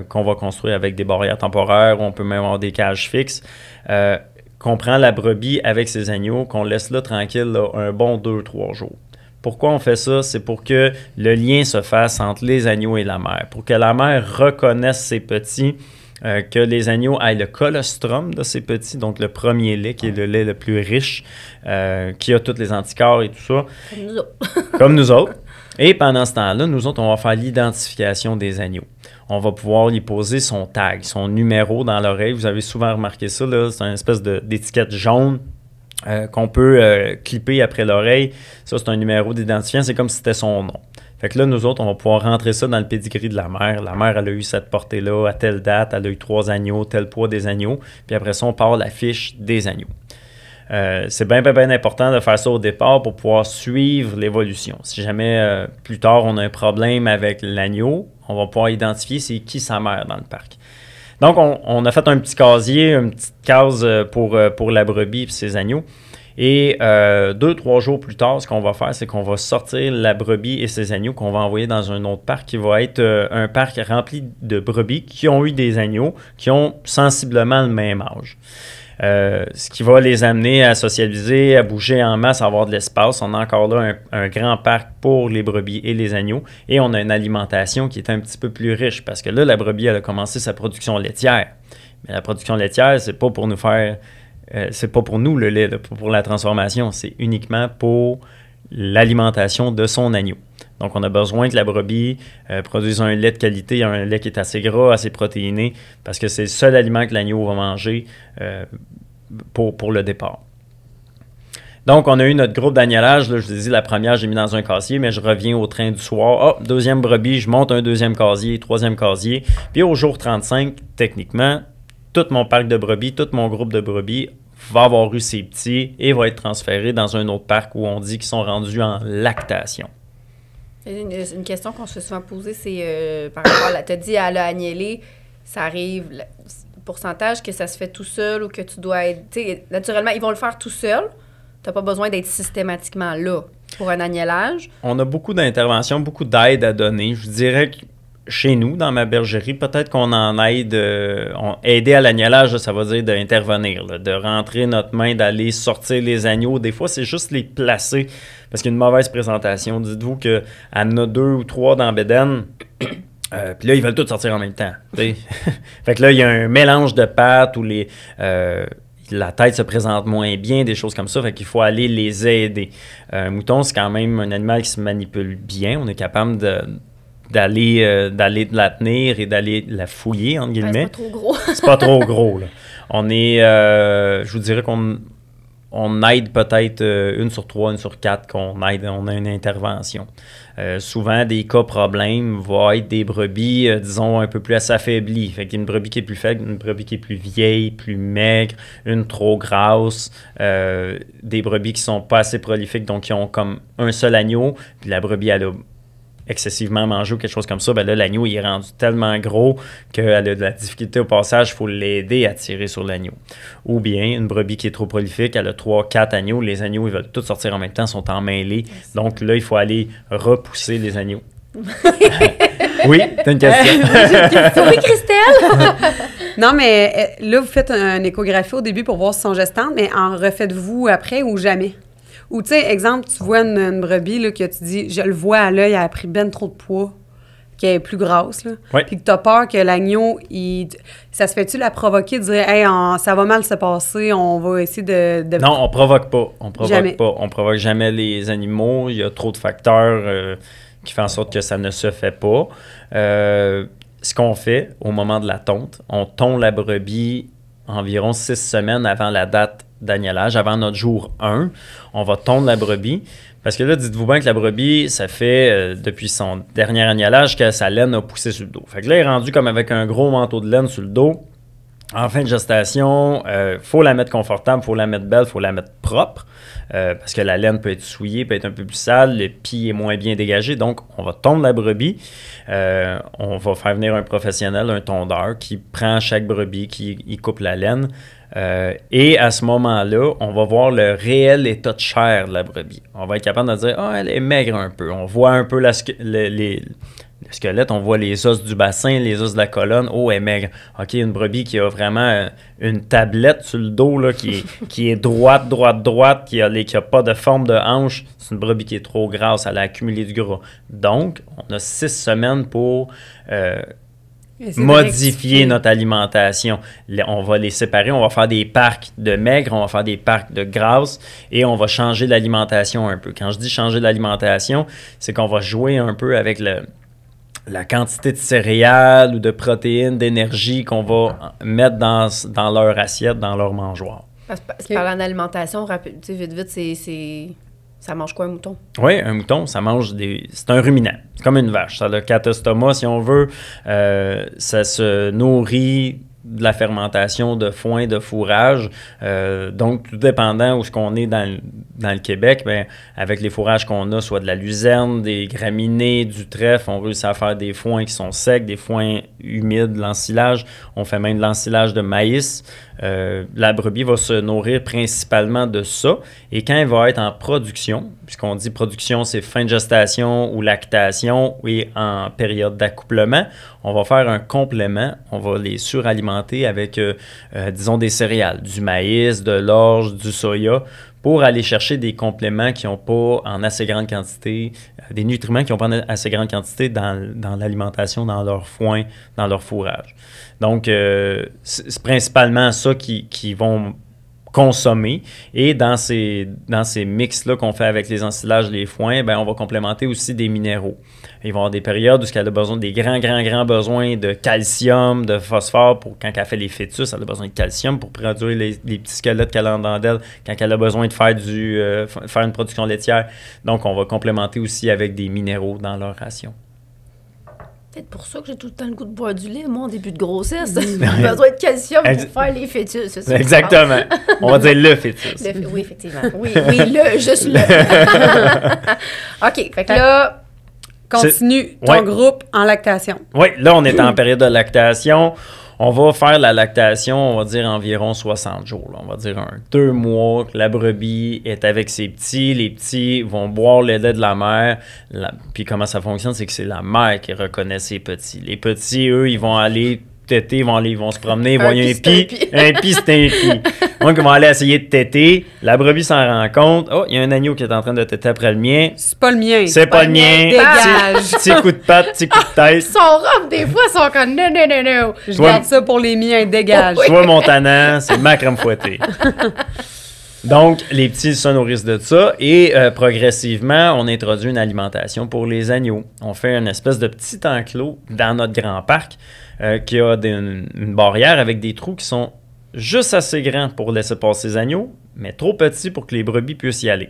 qu'on va construire avec des barrières temporaires, ou on peut même avoir des cages fixes. Qu'on prend la brebis avec ses agneaux, qu'on laisse là tranquille là, un bon 2-3 jours. Pourquoi on fait ça? C'est pour que le lien se fasse entre les agneaux et la mère, pour que la mère reconnaisse ses petits, que les agneaux aient le colostrum de ces petits, donc le premier lait, qui est le lait le plus riche, qui a tous les anticorps et tout ça. Comme nous autres. Comme nous autres. Et pendant ce temps-là, nous autres, on va faire l'identification des agneaux. On va pouvoir lui poser son tag, son numéro dans l'oreille. Vous avez souvent remarqué ça, là, c'est une espèce d'étiquette jaune qu'on peut clipper après l'oreille. Ça, c'est un numéro d'identifiant. C'est comme si c'était son nom. Fait que là, nous autres, on va pouvoir rentrer ça dans le pedigree de la mère. La mère, elle a eu cette portée-là à telle date, elle a eu 3 agneaux, tel poids des agneaux. Puis après ça, on part la fiche des agneaux. C'est bien important de faire ça au départ pour pouvoir suivre l'évolution. Si jamais plus tard, on a un problème avec l'agneau, on va pouvoir identifier c'est qui sa mère dans le parc. Donc, on a fait un petit casier, une petite case pour la brebis et ses agneaux. Et 2-3 jours plus tard, ce qu'on va faire, c'est qu'on va sortir la brebis et ses agneaux qu'on va envoyer dans un autre parc qui va être un parc rempli de brebis qui ont eu des agneaux qui ont sensiblement le même âge. Ce qui va les amener à socialiser, à bouger en masse, à avoir de l'espace. On a encore là un grand parc pour les brebis et les agneaux. Et on a une alimentation qui est un petit peu plus riche parce que là, la brebis, elle a commencé sa production laitière. Mais la production laitière, c'est pas pour nous faire... c'est pas pour nous le lait, là, pour la transformation. C'est uniquement pour l'alimentation de son agneau. Donc, on a besoin que la brebis produise un lait de qualité, un lait qui est assez gras, assez protéiné, parce que c'est le seul aliment que l'agneau va manger pour le départ. Donc, on a eu notre groupe d'agnelage. Là, je vous ai dit, la première, j'ai mis dans un casier, mais je reviens au train du soir. Oh, deuxième brebis, je monte un deuxième casier, troisième casier. Puis au jour 35, techniquement, tout mon parc de brebis, tout mon groupe de brebis va avoir eu ses petits et va être transféré dans un autre parc où on dit qu'ils sont rendus en lactation. Une question qu'on se fait souvent poser, c'est par rapport à... Tu as dit, elle a agnellé, ça arrive... pourcentage que ça se fait tout seul ou que tu dois être... Naturellement, ils vont le faire tout seul. Tu n'as pas besoin d'être systématiquement là pour un agnellage. On a beaucoup d'interventions, beaucoup d'aide à donner. Je dirais que chez nous, dans ma bergerie, peut-être qu'on en aide... aider à l'agnellage, ça va dire d'intervenir, de rentrer notre main, d'aller sortir les agneaux. Des fois, c'est juste les placer parce qu'il y a une mauvaise présentation. Dites-vous qu'il y en a 2 ou 3 dans Bédène. Puis là, ils veulent tous sortir en même temps. Fait que là, il y a un mélange de pattes où la tête se présente moins bien, des choses comme ça. Fait qu'il faut aller les aider. Un mouton, c'est quand même un animal qui se manipule bien. On est capable d'aller la tenir et d'aller la fouiller, entre guillemets. C'est pas trop gros. C'est pas trop gros, là. On est... je vous dirais qu'on aide peut-être 1 sur 3, 1 sur 4 qu'on aide, on a une intervention. Souvent, des cas problèmes vont être des brebis, disons, un peu plus affaiblies. Fait qu'il y a une brebis qui est plus faible, une brebis qui est plus vieille, plus maigre, une trop grasse, des brebis qui sont pas assez prolifiques, donc qui ont comme un seul agneau, puis la brebis, elle a excessivement mangé ou quelque chose comme ça, ben là, l'agneau, il est rendu tellement gros qu'elle a de la difficulté au passage, il faut l'aider à tirer sur l'agneau. Ou bien, une brebis qui est trop prolifique, elle a 3-4 agneaux, les agneaux, ils veulent tous sortir en même temps, sont emmêlés. Donc là, il faut aller repousser les agneaux. Oui, t'as une question? Oui, Christelle! Non, mais là, vous faites une échographie au début pour voir si sont gestantes, mais en refaites-vous après ou jamais? Ou, tu sais, exemple, tu vois une brebis là, que tu dis, je le vois à l'œil, elle a pris ben trop de poids, qu'elle est plus grasse, là. Oui. Puis que tu as peur que l'agneau, ça se fait-tu la provoquer, de dire, hey, ça va mal se passer, on va essayer de... Non, on provoque pas. On provoque Jamais. pas. On provoque jamais les animaux. Il y a trop de facteurs qui font en sorte que ça ne se fait pas. Ce qu'on fait au moment de la tonte, on tond la brebis environ 6 semaines avant la date d'agnellage, avant notre jour 1. On va tondre la brebis. Parce que là, dites-vous bien que la brebis, ça fait depuis son dernier agnellage que sa laine a poussé sur le dos. Fait que là, elle est rendue comme avec un gros manteau de laine sur le dos. En fin de gestation, faut la mettre confortable, faut la mettre belle, faut la mettre propre. Parce que la laine peut être souillée, peut être un peu plus sale, le pied est moins bien dégagé. Donc, on va tondre la brebis. On va faire venir un professionnel, un tondeur, qui prend chaque brebis, qui coupe la laine. Et à ce moment-là, on va voir le réel état de chair de la brebis. On va être capable de dire « Ah, elle est maigre un peu ». On voit un peu le squelette, on voit les os du bassin, les os de la colonne. Oh, elle est maigre. OK, une brebis qui a vraiment une tablette sur le dos, là, qui est droite, qui a pas de forme de hanche. C'est une brebis qui est trop grasse, elle a accumulé du gras. Donc, on a 6 semaines pour... modifier notre alimentation. On va les séparer, on va faire des parcs de maigres, on va faire des parcs de grasses et on va changer l'alimentation un peu. Quand je dis changer l'alimentation, c'est qu'on va jouer un peu avec la quantité de céréales ou de protéines, d'énergie qu'on va mettre dans leur assiette, dans leur mangeoire. Parce que parlant d'alimentation, vite, Ça mange quoi, un mouton? Oui, un mouton, ça mange c'est un ruminant. C'est comme une vache. Ça a le 4 estomacs, si on veut. Ça se nourrit de la fermentation de foin, de fourrage. Donc, tout dépendant où ce qu'on est dans le Québec, bien, avec les fourrages qu'on a, soit de la luzerne, des graminées, du trèfle, on réussit à faire des foins qui sont secs, des foins humides, l'ensilage. On fait même de l'ensilage de maïs. La brebis va se nourrir principalement de ça. Et quand elle va être en production, puisqu'on dit production, c'est fin de gestation ou lactation, et en période d'accouplement, on va faire un complément. On va les suralimenter avec, disons, des céréales, du maïs, de l'orge, du soya, pour aller chercher des compléments qui n'ont pas en assez grande quantité, des nutriments qui n'ont pas en assez grande quantité dans l'alimentation, dans leur foin, dans leur fourrage. Donc, c'est principalement ça qu'ils vont consommer. Et dans ces mix-là qu'on fait avec les ensilages, les foins, ben, on va complémenter aussi des minéraux. Ils vont avoir des périodes où elle a besoin des grands besoins de calcium, de phosphore. Quand elle fait les fœtus, elle a besoin de calcium pour produire les petits squelettes qu'elle a en dedans d'elle. Quand elle a besoin de faire une production laitière. Donc, on va complémenter aussi avec des minéraux dans leur ration. Peut-être pour ça que j'ai tout le temps le goût de boire du lait, moi, en début de grossesse. J'ai besoin de calcium pour faire les fœtus. C'est ça. Exactement. On va dire le fœtus. Oui, effectivement. Oui, juste le. OK, fait que là... Continue ton groupe en lactation. Oui, là, on est en période de lactation. On va faire la lactation, on va dire environ 60 jours. Là. On va dire 2 mois que la brebis est avec ses petits. Les petits vont boire le lait de la mère. Puis comment ça fonctionne, c'est que c'est la mère qui reconnaît ses petits. Les petits, eux, ils vont aller téter, ils vont se promener, ils vont y avoir un pis, c'est un pis. Donc, ils vont aller essayer de téter. La brebis s'en rend compte. Oh, il y a un agneau qui est en train de téter après le mien. C'est pas le mien. C'est pas le mien. Dégage. Petit coup de patte, petit coup de tête. Ils sont rough, des fois, ils sont comme non. Je garde ça pour les miens, dégage. Toi, mon tannant, c'est ma crème fouettée. Donc, les petits se nourrissent de ça et progressivement, on introduit une alimentation pour les agneaux. On fait une espèce de petit enclos dans notre grand parc qui a une barrière avec des trous qui sont juste assez grands pour laisser passer les agneaux, mais trop petits pour que les brebis puissent y aller.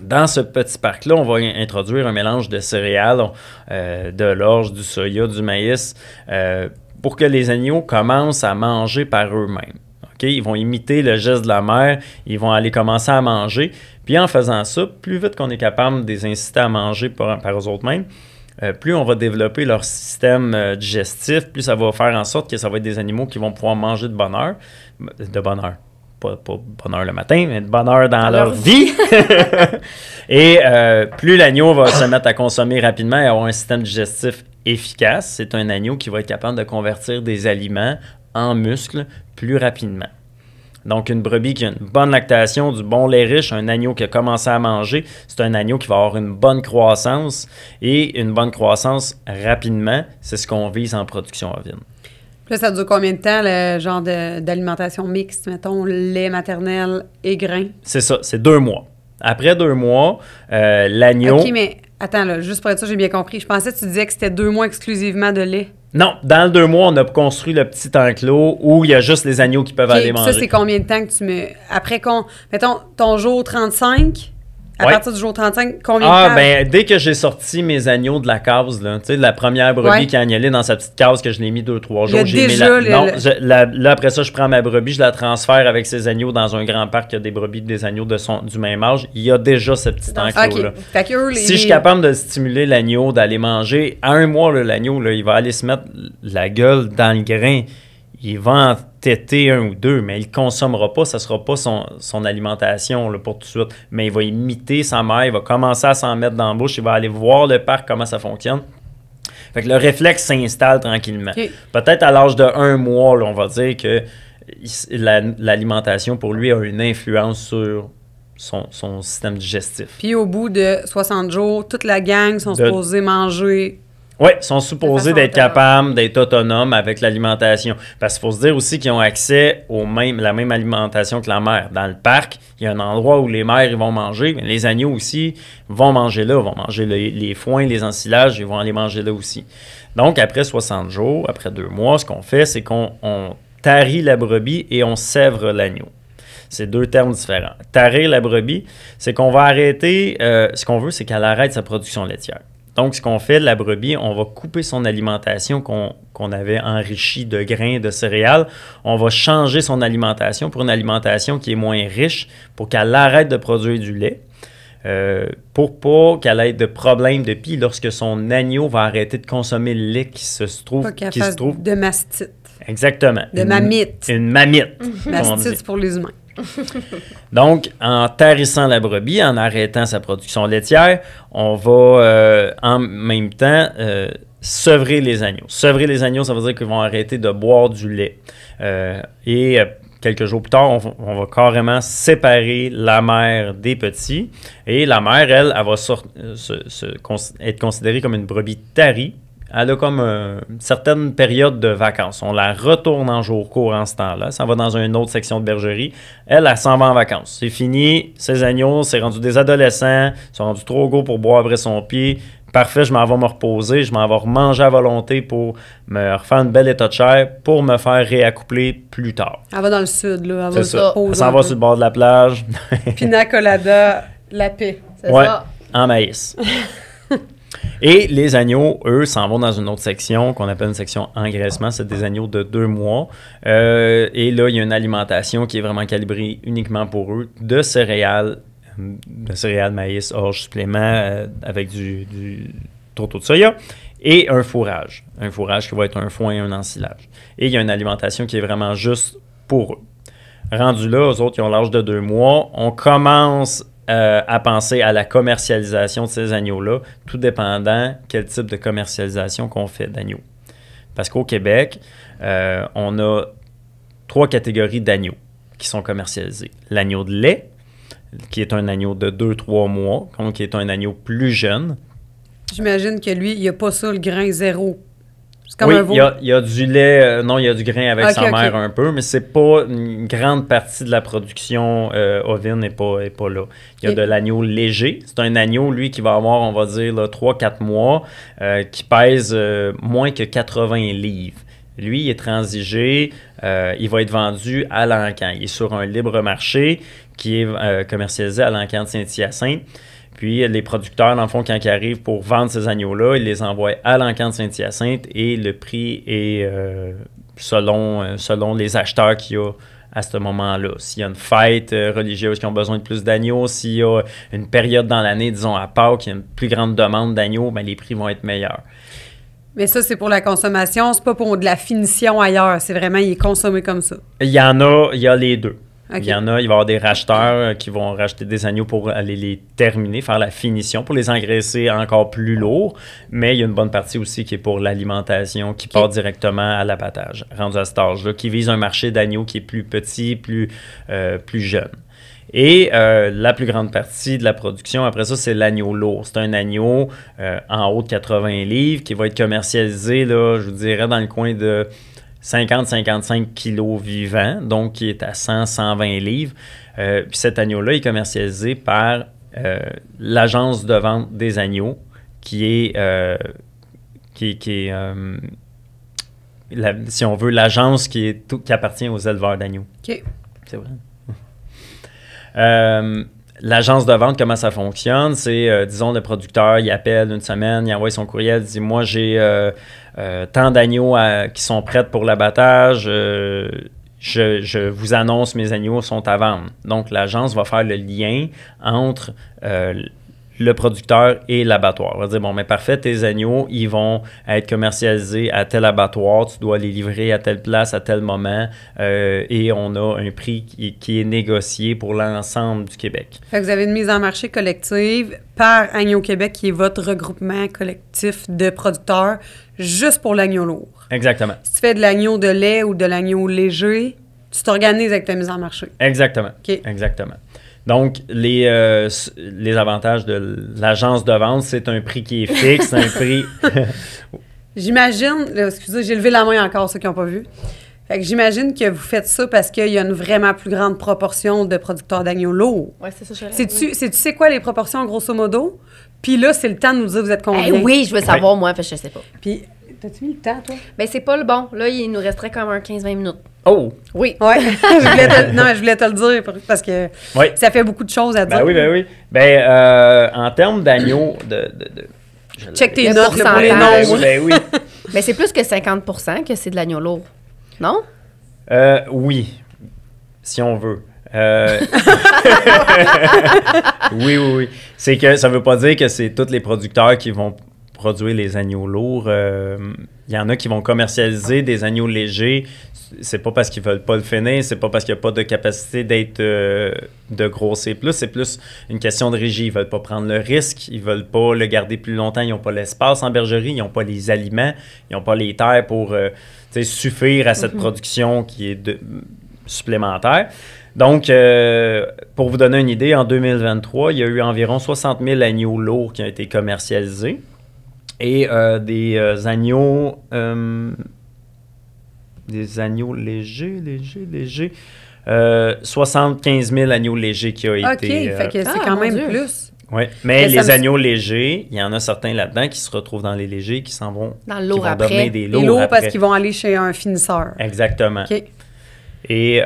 Dans ce petit parc-là, on va introduire un mélange de céréales, de l'orge, du soya, du maïs, pour que les agneaux commencent à manger par eux-mêmes. Okay? Ils vont imiter le geste de la mère, ils vont aller commencer à manger. Puis en faisant ça, plus vite qu'on est capable de les inciter à manger par eux-mêmes, plus on va développer leur système digestif, plus ça va faire en sorte que ça va être des animaux qui vont pouvoir manger de bonne heure. Pas bonne heure le matin, mais de bonne heure dans leur vie. Et plus l'agneau va se mettre à consommer rapidement et avoir un système digestif efficace, c'est un agneau qui va être capable de convertir des aliments en muscles plus rapidement. Donc, une brebis qui a une bonne lactation, du bon lait riche, un agneau qui a commencé à manger, c'est un agneau qui va avoir une bonne croissance et une bonne croissance rapidement. C'est ce qu'on vise en production ovine. Là, ça dure combien de temps, le genre d'alimentation mixte, mettons, lait maternel et grains? C'est ça, c'est 2 mois. Après 2 mois, l'agneau... OK, mais attends, là, juste pour être sûr, j'ai bien compris. Je pensais que tu disais que c'était 2 mois exclusivement de lait. Non, dans le 2 mois, on a construit le petit enclos où il y a juste les agneaux qui peuvent aller manger. Ça, c'est combien de temps que tu mets... Après, mettons, ton jour 35... À partir du jour 35, combien de temps? Ben, dès que j'ai sorti mes agneaux de la case, là, tu sais, la première brebis qui a agnolé dans sa petite case que je l'ai mis 2-3 jours, j'ai mis là, après ça, je prends ma brebis, je la transfère avec ses agneaux dans un grand parc qui a des brebis, des agneaux du même âge. Il y a déjà ce petit enclos-là. Si je suis capable de stimuler l'agneau d'aller manger, à 1 mois, là, l'agneau, là, il va aller se mettre la gueule dans le grain. Il va en téter 1 ou 2, mais il ne consommera pas. Ça ne sera pas son alimentation là, pour tout de suite. Mais il va imiter sa mère, il va commencer à s'en mettre dans la bouche, il va aller voir le parc, comment ça fonctionne. Fait que le réflexe s'installe tranquillement. Okay. Peut-être à l'âge de 1 mois, là, on va dire que l'alimentation, pour lui, a une influence sur son système digestif. Puis au bout de 60 jours, toute la gang sont supposés manger... Oui, ils sont supposés d'être capables, d'être autonomes avec l'alimentation. Parce qu'il faut se dire aussi qu'ils ont accès la même alimentation que la mère. Dans le parc, il y a un endroit où les mères ils vont manger, mais les agneaux aussi vont manger là, vont manger les foins, les ensilages, ils vont aller manger là aussi. Donc, après 60 jours, après 2 mois, ce qu'on fait, c'est qu'on tarit la brebis et on sèvre l'agneau. C'est deux termes différents. Tarir la brebis, c'est qu'on va arrêter, ce qu'on veut, c'est qu'elle arrête sa production laitière. Donc, ce qu'on fait de la brebis, on va couper son alimentation qu'on avait enrichie de grains, de céréales. On va changer son alimentation pour une alimentation qui est moins riche, pour qu'elle arrête de produire du lait, pour pas qu'elle ait de problèmes de pie lorsque son agneau va arrêter de consommer le lait qui se trouve. Pas qu'elle fasse de mastite. Exactement. De mamite. Une mamite. Mastite, c'est pour les humains. Donc, en tarissant la brebis, en arrêtant sa production laitière, on va en même temps sevrer les agneaux. Sevrer les agneaux, ça veut dire qu'ils vont arrêter de boire du lait. Quelques jours plus tard, on va carrément séparer la mère des petits. Et la mère, elle va être considérée comme une brebis tarie. Elle a comme une certaine période de vacances. On la retourne en jour court en ce temps-là. Ça va dans une autre section de bergerie. Elle s'en va en vacances. C'est fini. Ces agneaux, c'est rendu des adolescents. Ils sont rendus trop gros pour boire après son pied. Parfait, je m'en vais me reposer. Je m'en vais remanger à volonté pour me refaire une belle état de chair pour me faire réaccoupler plus tard. Elle va dans le sud, là. Elle s'en va sur le bord de la plage. Pina colada, la paix. C'est ça. En maïs. Et les agneaux, eux, s'en vont dans une autre section qu'on appelle une section engraissement. C'est des agneaux de 2 mois. Et là, il y a une alimentation qui est vraiment calibrée uniquement pour eux de céréales, maïs, orge, supplément avec du tourteau de soya et un fourrage. Un fourrage qui va être un foin et un ensilage. Et il y a une alimentation qui est vraiment juste pour eux. Rendu là, eux autres, ils ont l'âge de 2 mois. On commence à penser à la commercialisation de ces agneaux-là, tout dépendant quel type de commercialisation qu'on fait d'agneaux. Parce qu'au Québec, on a 3 catégories d'agneaux qui sont commercialisés. L'agneau de lait, qui est un agneau de 2-3 mois, donc qui est un agneau plus jeune. J'imagine que lui, il n'y a pas ça, le grain zéro. C'est comme oui, un veau. Il y a du lait, non, il y a du grain avec sa mère un peu, mais c'est pas une grande partie de la production ovine n'est pas là. Il y a de l'agneau léger. C'est un agneau, lui, qui va avoir, on va dire, 3-4 mois, qui pèse moins que 80 livres. Lui, il est transigé, il va être vendu à l'Encan. Il est sur un libre marché qui est commercialisé à l'Encan de Saint-Hyacinthe. Puis les producteurs, dans le fond, quand ils arrivent pour vendre ces agneaux-là, ils les envoient à l'Encan de Saint-Hyacinthe et le prix est selon les acheteurs qu'il y a à ce moment-là. S'il y a une fête religieuse qui ont besoin de plus d'agneaux, s'il y a une période dans l'année, disons à Pâques, il y a une plus grande demande d'agneaux, bien, les prix vont être meilleurs. Mais ça, c'est pour la consommation, c'est pas pour de la finition ailleurs. C'est vraiment, il est consommé comme ça. Il y a les deux. Okay. Il va y avoir des racheteurs qui vont racheter des agneaux pour aller les terminer, faire la finition, pour les engraisser encore plus lourd. Mais il y a une bonne partie aussi qui est pour l'alimentation, qui part directement à l'abattage, rendu à cet âge-là, qui vise un marché d'agneaux qui est plus petit, plus jeune. Et la plus grande partie de la production, après ça, c'est l'agneau lourd. C'est un agneau en haut de 80 livres qui va être commercialisé, là, je vous dirais, dans le coin de 50-55 kilos vivants, donc qui est à 100-120 livres. Puis cet agneau-là est commercialisé par l'agence de vente des agneaux, qui est si on veut, l'agence qui appartient aux éleveurs d'agneaux. OK. C'est vrai. L'agence de vente, comment ça fonctionne? C'est, disons, le producteur, il appelle une semaine, il envoie son courriel, il dit « Moi, j'ai tant d'agneaux qui sont prêts pour l'abattage, je vous annonce, mes agneaux sont à vendre. » Donc, l'agence va faire le lien entre le producteur et l'abattoir. On va dire, bon, mais parfait, tes agneaux, ils vont être commercialisés à tel abattoir, tu dois les livrer à telle place, à tel moment, et on a un prix qui est négocié pour l'ensemble du Québec. Fait que vous avez une mise en marché collective par Agneau Québec, qui est votre regroupement collectif de producteurs, juste pour l'agneau lourd. Exactement. Si tu fais de l'agneau de lait ou de l'agneau léger, tu t'organises avec ta mise en marché. Exactement. OK. Exactement. Donc, les avantages de l'agence de vente, c'est un prix qui est fixe, un prix... J'imagine, excusez, j'ai levé la main encore, ceux qui n'ont pas vu. Fait que j'imagine que vous faites ça parce qu'il y a une vraiment plus grande proportion de producteurs d'agneaux lourds. Oui, c'est ça. C'est quoi les proportions, grosso modo? Puis là, c'est le temps de nous dire vous êtes combien. Oui, je veux savoir, moi, fait que je sais pas. Puis, t'as-tu mis le temps, toi? Bien, c'est pas le bon. Là, il nous resterait comme un 15-20 minutes. Oh! Oui. Ouais, je voulais te le dire parce que Oui. ça fait beaucoup de choses à dire. Ben oui. En termes d'agneaux, Check tes Le notes là, pour les pourcentage. nombres. Ben oui. Mais c'est plus que 50% que c'est de l'agneau lourd. Non? Oui, si on veut. Oui. C'est que ça veut pas dire que c'est tous les producteurs qui vont produire les agneaux lourds. Il y en a qui vont commercialiser des agneaux légers. C'est pas parce qu'ils veulent pas le finir, c'est pas parce qu'il n'y a pas de capacité d'être de grossir plus. C'est plus une question de régie. Ils veulent pas prendre le risque, ils veulent pas le garder plus longtemps. Ils n'ont pas l'espace en bergerie, ils n'ont pas les aliments, ils n'ont pas les terres pour suffire à cette production qui est supplémentaire. Donc, pour vous donner une idée, en 2023, il y a eu environ 60 000 agneaux lourds qui ont été commercialisés et des agneaux légers, 75 000 agneaux légers qui ont OK, été... fait que c'est quand mon même Dieu. plus. Oui, mais Mais ça les me- agneaux légers, il y en a certains là-dedans qui se retrouvent dans les légers, qui s'en vont... Dans le qui lourd vont après. devenir des Les lourds lourds après. parce qu'ils vont aller chez un finisseur. Exactement. OK. Et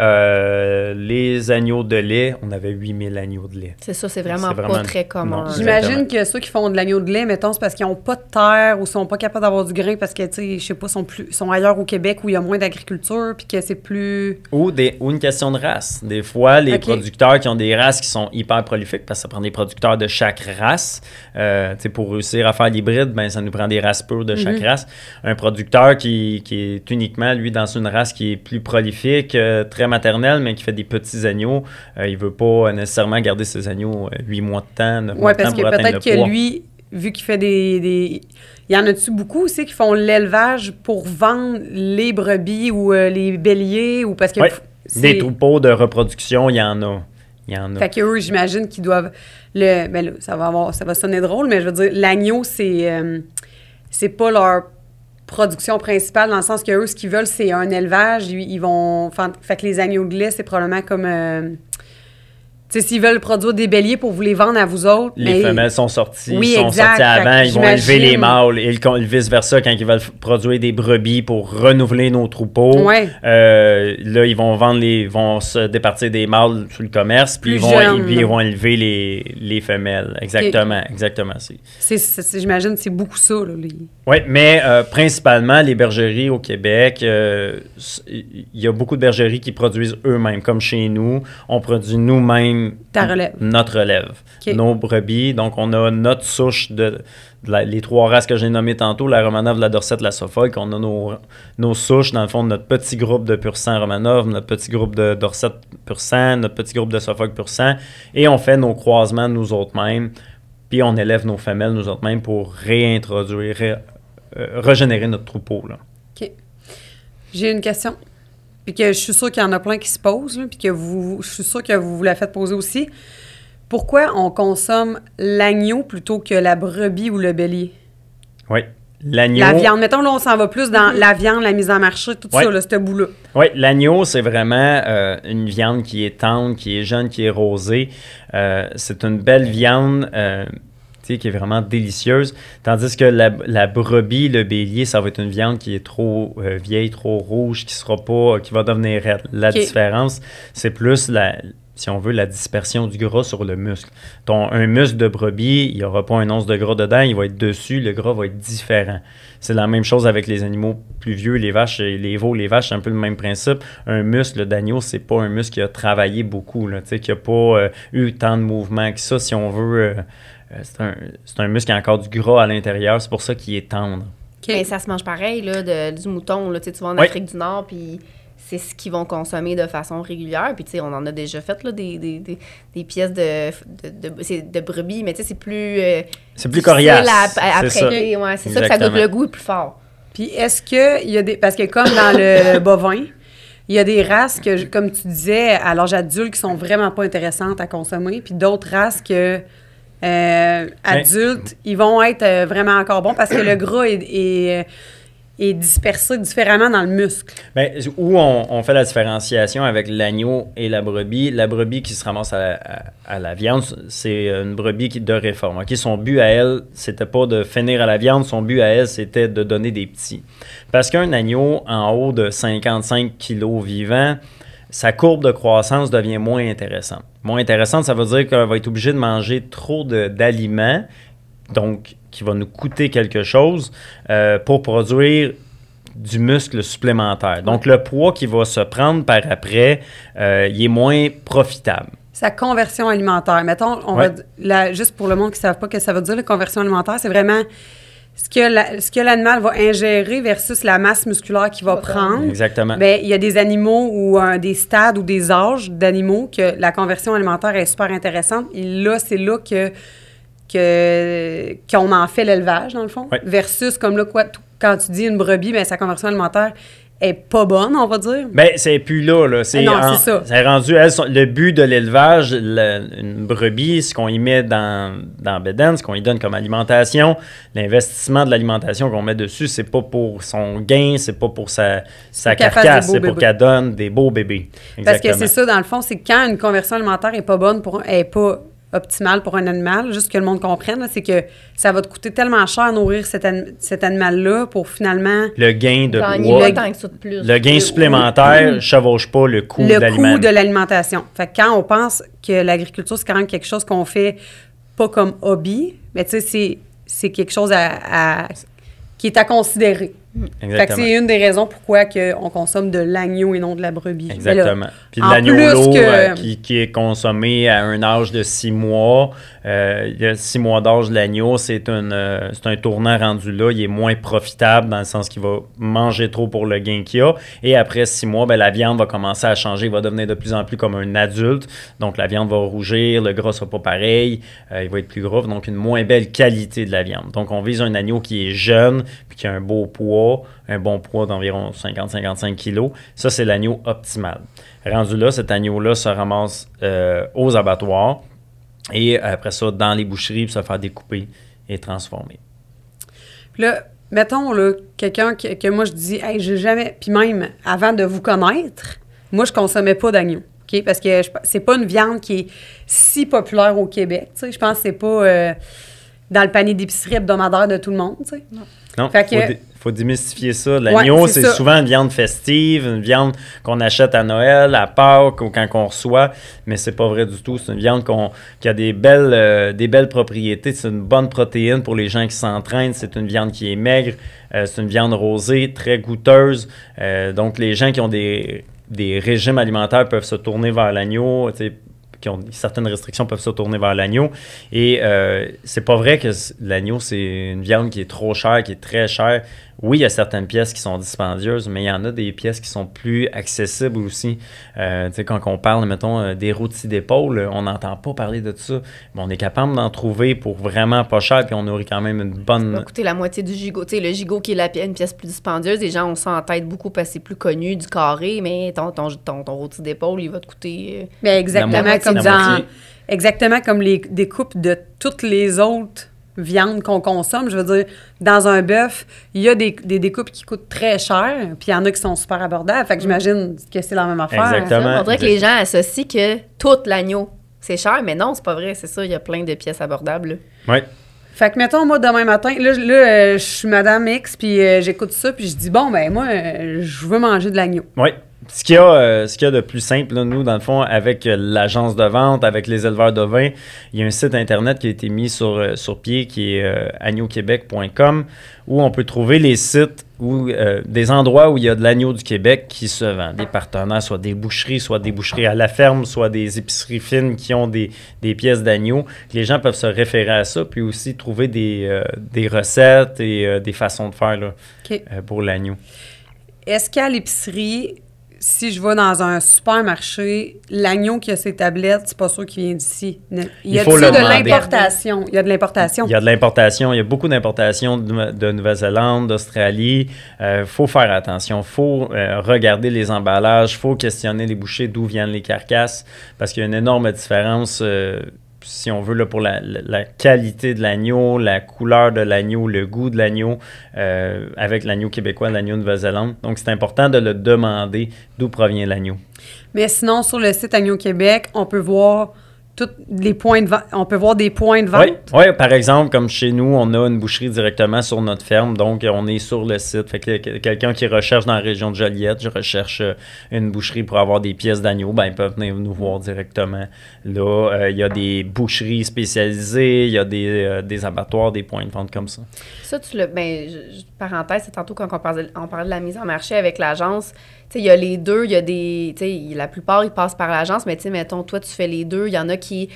les agneaux de lait, on avait 8000 agneaux de lait. C'est ça, c'est vraiment, C'est vraiment- pas très commun. non, J'imagine que ceux qui font de l'agneau de lait, mettons, c'est parce qu'ils n'ont pas de terre ou sont pas capables d'avoir du grain parce que, tu sais, je sais pas, sont ailleurs au Québec où il y a moins d'agriculture puis que c'est plus... Ou une question de race. Des fois, les OK. producteurs qui ont des races qui sont hyper prolifiques, parce que ça prend des producteurs de chaque race. Tu sais, pour réussir à faire l'hybride, ben, ça nous prend des races pures de chaque race. Un producteur qui est uniquement, lui, dans une race qui est plus prolifique, très maternelle, mais qui fait des petits agneaux, il veut pas nécessairement garder ses agneaux 8 mois de temps, 9 mois Oui, de temps parce que pour atteindre le peut-être que poids. lui, vu qu'il fait des... Il y en a-tu beaucoup aussi qui font l'élevage pour vendre les brebis ou les béliers ou parce que... Ouais. c'est- Des troupeaux de reproduction, il y en a. Il y en a. Fait qu'eux, j'imagine qu'ils doivent... Ben là, ça va sonner drôle, mais je veux dire, l'agneau, c'est pas leur production principale, dans le sens que eux, ce qu'ils veulent, c'est un élevage. Ils vont... Fait que les agneaux de lait, c'est probablement comme... tu sais, s'ils veulent produire des béliers pour vous les vendre à vous autres... Les mais- femmes sont sorties, Oui, sont exact. sorties avant, Fait que ils vont élever j'imagine- les mâles et le vice-versa quand ils veulent produire des brebis pour renouveler nos troupeaux. Ouais. Là, ils vont vont se départir des mâles sur le commerce, puis Plus ils jeunes. vont élever les femelles. Exactement. J'imagine c'est beaucoup ça, là. Oui, mais principalement, les bergeries au Québec, il y a beaucoup de bergeries qui produisent eux-mêmes. Comme chez nous, on produit nous-mêmes Ta relève. notre relève, OK. nos brebis. Donc, on a notre souche les trois races que j'ai nommées tantôt, la Romanov, la Dorset, la Suffolk. On a nos souches, dans le fond, notre petit groupe de pur sang Romanov, notre petit groupe de Dorset pur sang, notre petit groupe de Suffolk pur sang. Et on fait nos croisements nous autres-mêmes. Puis on élève nos femelles nous autres-mêmes pour réintroduire, régénérer notre troupeau. Là. OK. J'ai une question. Puis que je suis sûre qu'il y en a plein qui se posent, là, puis que je suis sûre que vous la faites poser aussi. Pourquoi on consomme l'agneau plutôt que la brebis ou le bélier? Oui. L'agneau. La viande. Mettons, là, on s'en va plus dans la viande, la mise en marché, tout Ouais. ça, là, ce bout-là. Oui, l'agneau, c'est vraiment une viande qui est tendre, qui est jeune, qui est rosée. C'est une belle viande qui est vraiment délicieuse. Tandis que la brebis, le bélier, ça va être une viande qui est trop vieille, trop rouge, qui va devenir raide. La OK. différence, c'est plus si on veut, la dispersion du gras sur le muscle. Un muscle de brebis, il n'y aura pas un once de gras dedans, il va être dessus, le gras va être différent. C'est la même chose avec les animaux plus vieux, les vaches, les veaux, les vaches, c'est un peu le même principe. Un muscle d'agneau, c'est pas un muscle qui a travaillé beaucoup, là, qui n'a pas eu tant de mouvement que ça, si on veut. C'est un muscle qui a encore du gras à l'intérieur, c'est pour ça qu'il est tendre. OK. Mais ça se mange pareil, là, du mouton. Là, tu vas en Oui. Afrique du Nord, puis c'est ce qu'ils vont consommer de façon régulière. Puis, tu sais, on en a déjà fait, là, des pièces de brebis, mais tu sais, c'est plus... C'est plus difficile coriace. à c'est ça. prêter. Ouais, c'est ça que ça goûte Exactement. le goût est plus fort. Puis est-ce qu'il y a des... Parce que comme dans le bovin, il y a des races que, comme tu disais, à l'âge adulte, qui sont vraiment pas intéressantes à consommer, puis d'autres races que... adultes, ils vont être vraiment encore bons parce que le gras est dispersé différemment dans le muscle. Ben, où on fait la différenciation avec l'agneau et la brebis qui se ramasse à la viande, c'est une brebis de réforme. Okay? Son but à elle, c'était pas de finir à la viande, son but à elle, c'était de donner des petits. Parce qu'un agneau en haut de 55 kilos vivant, sa courbe de croissance devient moins intéressante. Moins intéressante, ça veut dire qu'on va être obligé de manger trop d'aliments, donc qui va nous coûter quelque chose pour produire du muscle supplémentaire. Donc, le poids qu'il va se prendre par après, il est moins profitable. Sa conversion alimentaire. Mettons, juste pour le monde qui ne savent pas ce que ça veut dire, la conversion alimentaire, c'est vraiment ce que l'animal va ingérer versus la masse musculaire qu'il va prendre. Exactement. Bien, il y a des animaux ou des stades ou des âges d'animaux que la conversion alimentaire est super intéressante. Et là, c'est là qu'on en fait l'élevage, dans le fond. Versus, comme là, quand tu dis une brebis, bien, sa conversion alimentaire est pas bonne, on va dire. Bien, c'est plus là. C'est ça. C'est rendu, le but de l'élevage, une brebis, ce qu'on y met dans bédaine, ce qu'on y donne comme alimentation, l'investissement de l'alimentation qu'on met dessus, c'est pas pour son gain, c'est pas pour sa carcasse, c'est pour qu'elle donne des beaux bébés. Exactement. Parce que c'est ça, dans le fond, c'est quand une conversion alimentaire est pas bonne, est pas optimale pour un animal, juste que le monde comprenne, là, c'est que ça va te coûter tellement cher à nourrir cet animal-là pour finalement... Le gain de poids, le gain supplémentaire ne chevauche pas le coût de l'alimentation. Fait que quand on pense que l'agriculture, c'est quand même quelque chose qu'on fait pas comme hobby, mais tu sais, c'est quelque chose qui est à considérer. Exactement. Fait que c'est une des raisons pourquoi on consomme de l'agneau et non de la brebis. Exactement. Puis l'agneau qui est consommé à un âge de 6 mois, il y a 6 mois d'âge de l'agneau, c'est un tournant rendu là, il est moins profitable dans le sens qu'il va manger trop pour le gain qu'il a. Et après 6 mois, la viande va commencer à changer, il va devenir de plus en plus comme un adulte. Donc la viande va rougir, le gras ne sera pas pareil, il va être plus gras, donc une moins belle qualité de la viande. Donc on vise un agneau qui est jeune, puis qui a un beau poids, un bon poids d'environ 50-55 kilos. Ça, c'est l'agneau optimal. Rendu là, cet agneau-là se ramasse aux abattoirs et après ça, dans les boucheries, pour se faire découper et transformer. Puis là, mettons, là, quelqu'un que moi, je dis, hey, j'ai jamais... Puis même, avant de vous connaître, moi, je consommais pas d'agneau. Okay? Parce que c'est pas une viande qui est si populaire au Québec. Tu sais, je pense que c'est pas dans le panier d'épicerie hebdomadaire de tout le monde. Tu sais. Non, il faut démystifier ça. L'agneau, c'est souvent une viande festive, une viande qu'on achète à Noël, à Pâques ou quand on reçoit, mais c'est pas vrai du tout. C'est une viande qui a des belles propriétés. C'est une bonne protéine pour les gens qui s'entraînent. C'est une viande qui est maigre. C'est une viande rosée, très goûteuse. Donc, les gens qui ont des régimes alimentaires peuvent se tourner vers l'agneau, qui ont certaines restrictions peuvent se tourner vers l'agneau. Et c'est pas vrai que l'agneau, c'est une viande qui est trop chère, qui est très chère. Oui, il y a certaines pièces qui sont dispendieuses, mais il y en a des pièces qui sont plus accessibles aussi. Quand on parle, mettons, des rôtis d'épaule, on n'entend pas parler de ça. Mais on est capable d'en trouver pour vraiment pas cher, puis on nourrit quand même une bonne... Ça va coûter la moitié du gigot. Le gigot qui est une pièce plus dispendieuse, les gens ont ça en tête beaucoup parce que c'est plus connu du carré, mais ton rôti d'épaule, il va te coûter... Mais exactement comme les découpes de toutes les autres viande qu'on consomme. Je veux dire, dans un bœuf, il y a des découpes qui coûtent très cher, puis il y en a qui sont super abordables. Fait que j'imagine que c'est la même affaire. Exactement. On dirait que les gens associent que tout l'agneau, c'est cher, mais non, c'est pas vrai. C'est ça, il y a plein de pièces abordables. Oui. Fait que, mettons, moi, demain matin, là je suis Madame X, puis j'écoute ça, puis je dis, bon, ben moi, je veux manger de l'agneau. Oui. Ce qu'il y a de plus simple, là, nous, dans le fond, avec l'agence de vente, avec les éleveurs d'ovins, il y a un site Internet qui a été mis sur pied qui est agneauquebec.com où on peut trouver les sites des endroits où il y a de l'agneau du Québec qui se vend. Des partenaires, soit des boucheries à la ferme, soit des épiceries fines qui ont des pièces d'agneau. Les gens peuvent se référer à ça, puis aussi trouver des recettes et des façons de faire là, pour l'agneau. Est-ce qu'à l'épicerie... Si je vais dans un supermarché, l'agneau qui a ses tablettes, c'est pas sûr qu'il vient d'ici. Il y a de l'importation. Il y a de l'importation. Il y a de l'importation. Il y a beaucoup d'importations de Nouvelle-Zélande, d'Australie. Faut faire attention. Faut regarder les emballages. Faut questionner les bouchers d'où viennent les carcasses parce qu'il y a une énorme différence si on veut, là, pour la qualité de l'agneau, la couleur de l'agneau, le goût de l'agneau, avec l'agneau québécois, l'agneau de Nouvelle-Zélande. Donc, c'est important de le demander d'où provient l'agneau. Mais sinon, sur le site Agneau Québec, on peut voir tous les points de vente. On peut voir des points de vente. Oui, par exemple, comme chez nous, on a une boucherie directement sur notre ferme, donc on est sur le site. Fait que quelqu'un qui recherche dans la région de Joliette, je recherche une boucherie pour avoir des pièces d'agneau, ben ils peuvent venir nous voir directement. Là, il y a des boucheries spécialisées, il y a des abattoirs, des points de vente comme ça. Ça, parenthèse, c'est tantôt quand on parlait de la mise en marché avec l'agence, tu sais, il y a les deux, il y a des, tu sais, la plupart, ils passent par l'agence, mais tu sais, mettons, toi, tu fais les deux, il y en a qui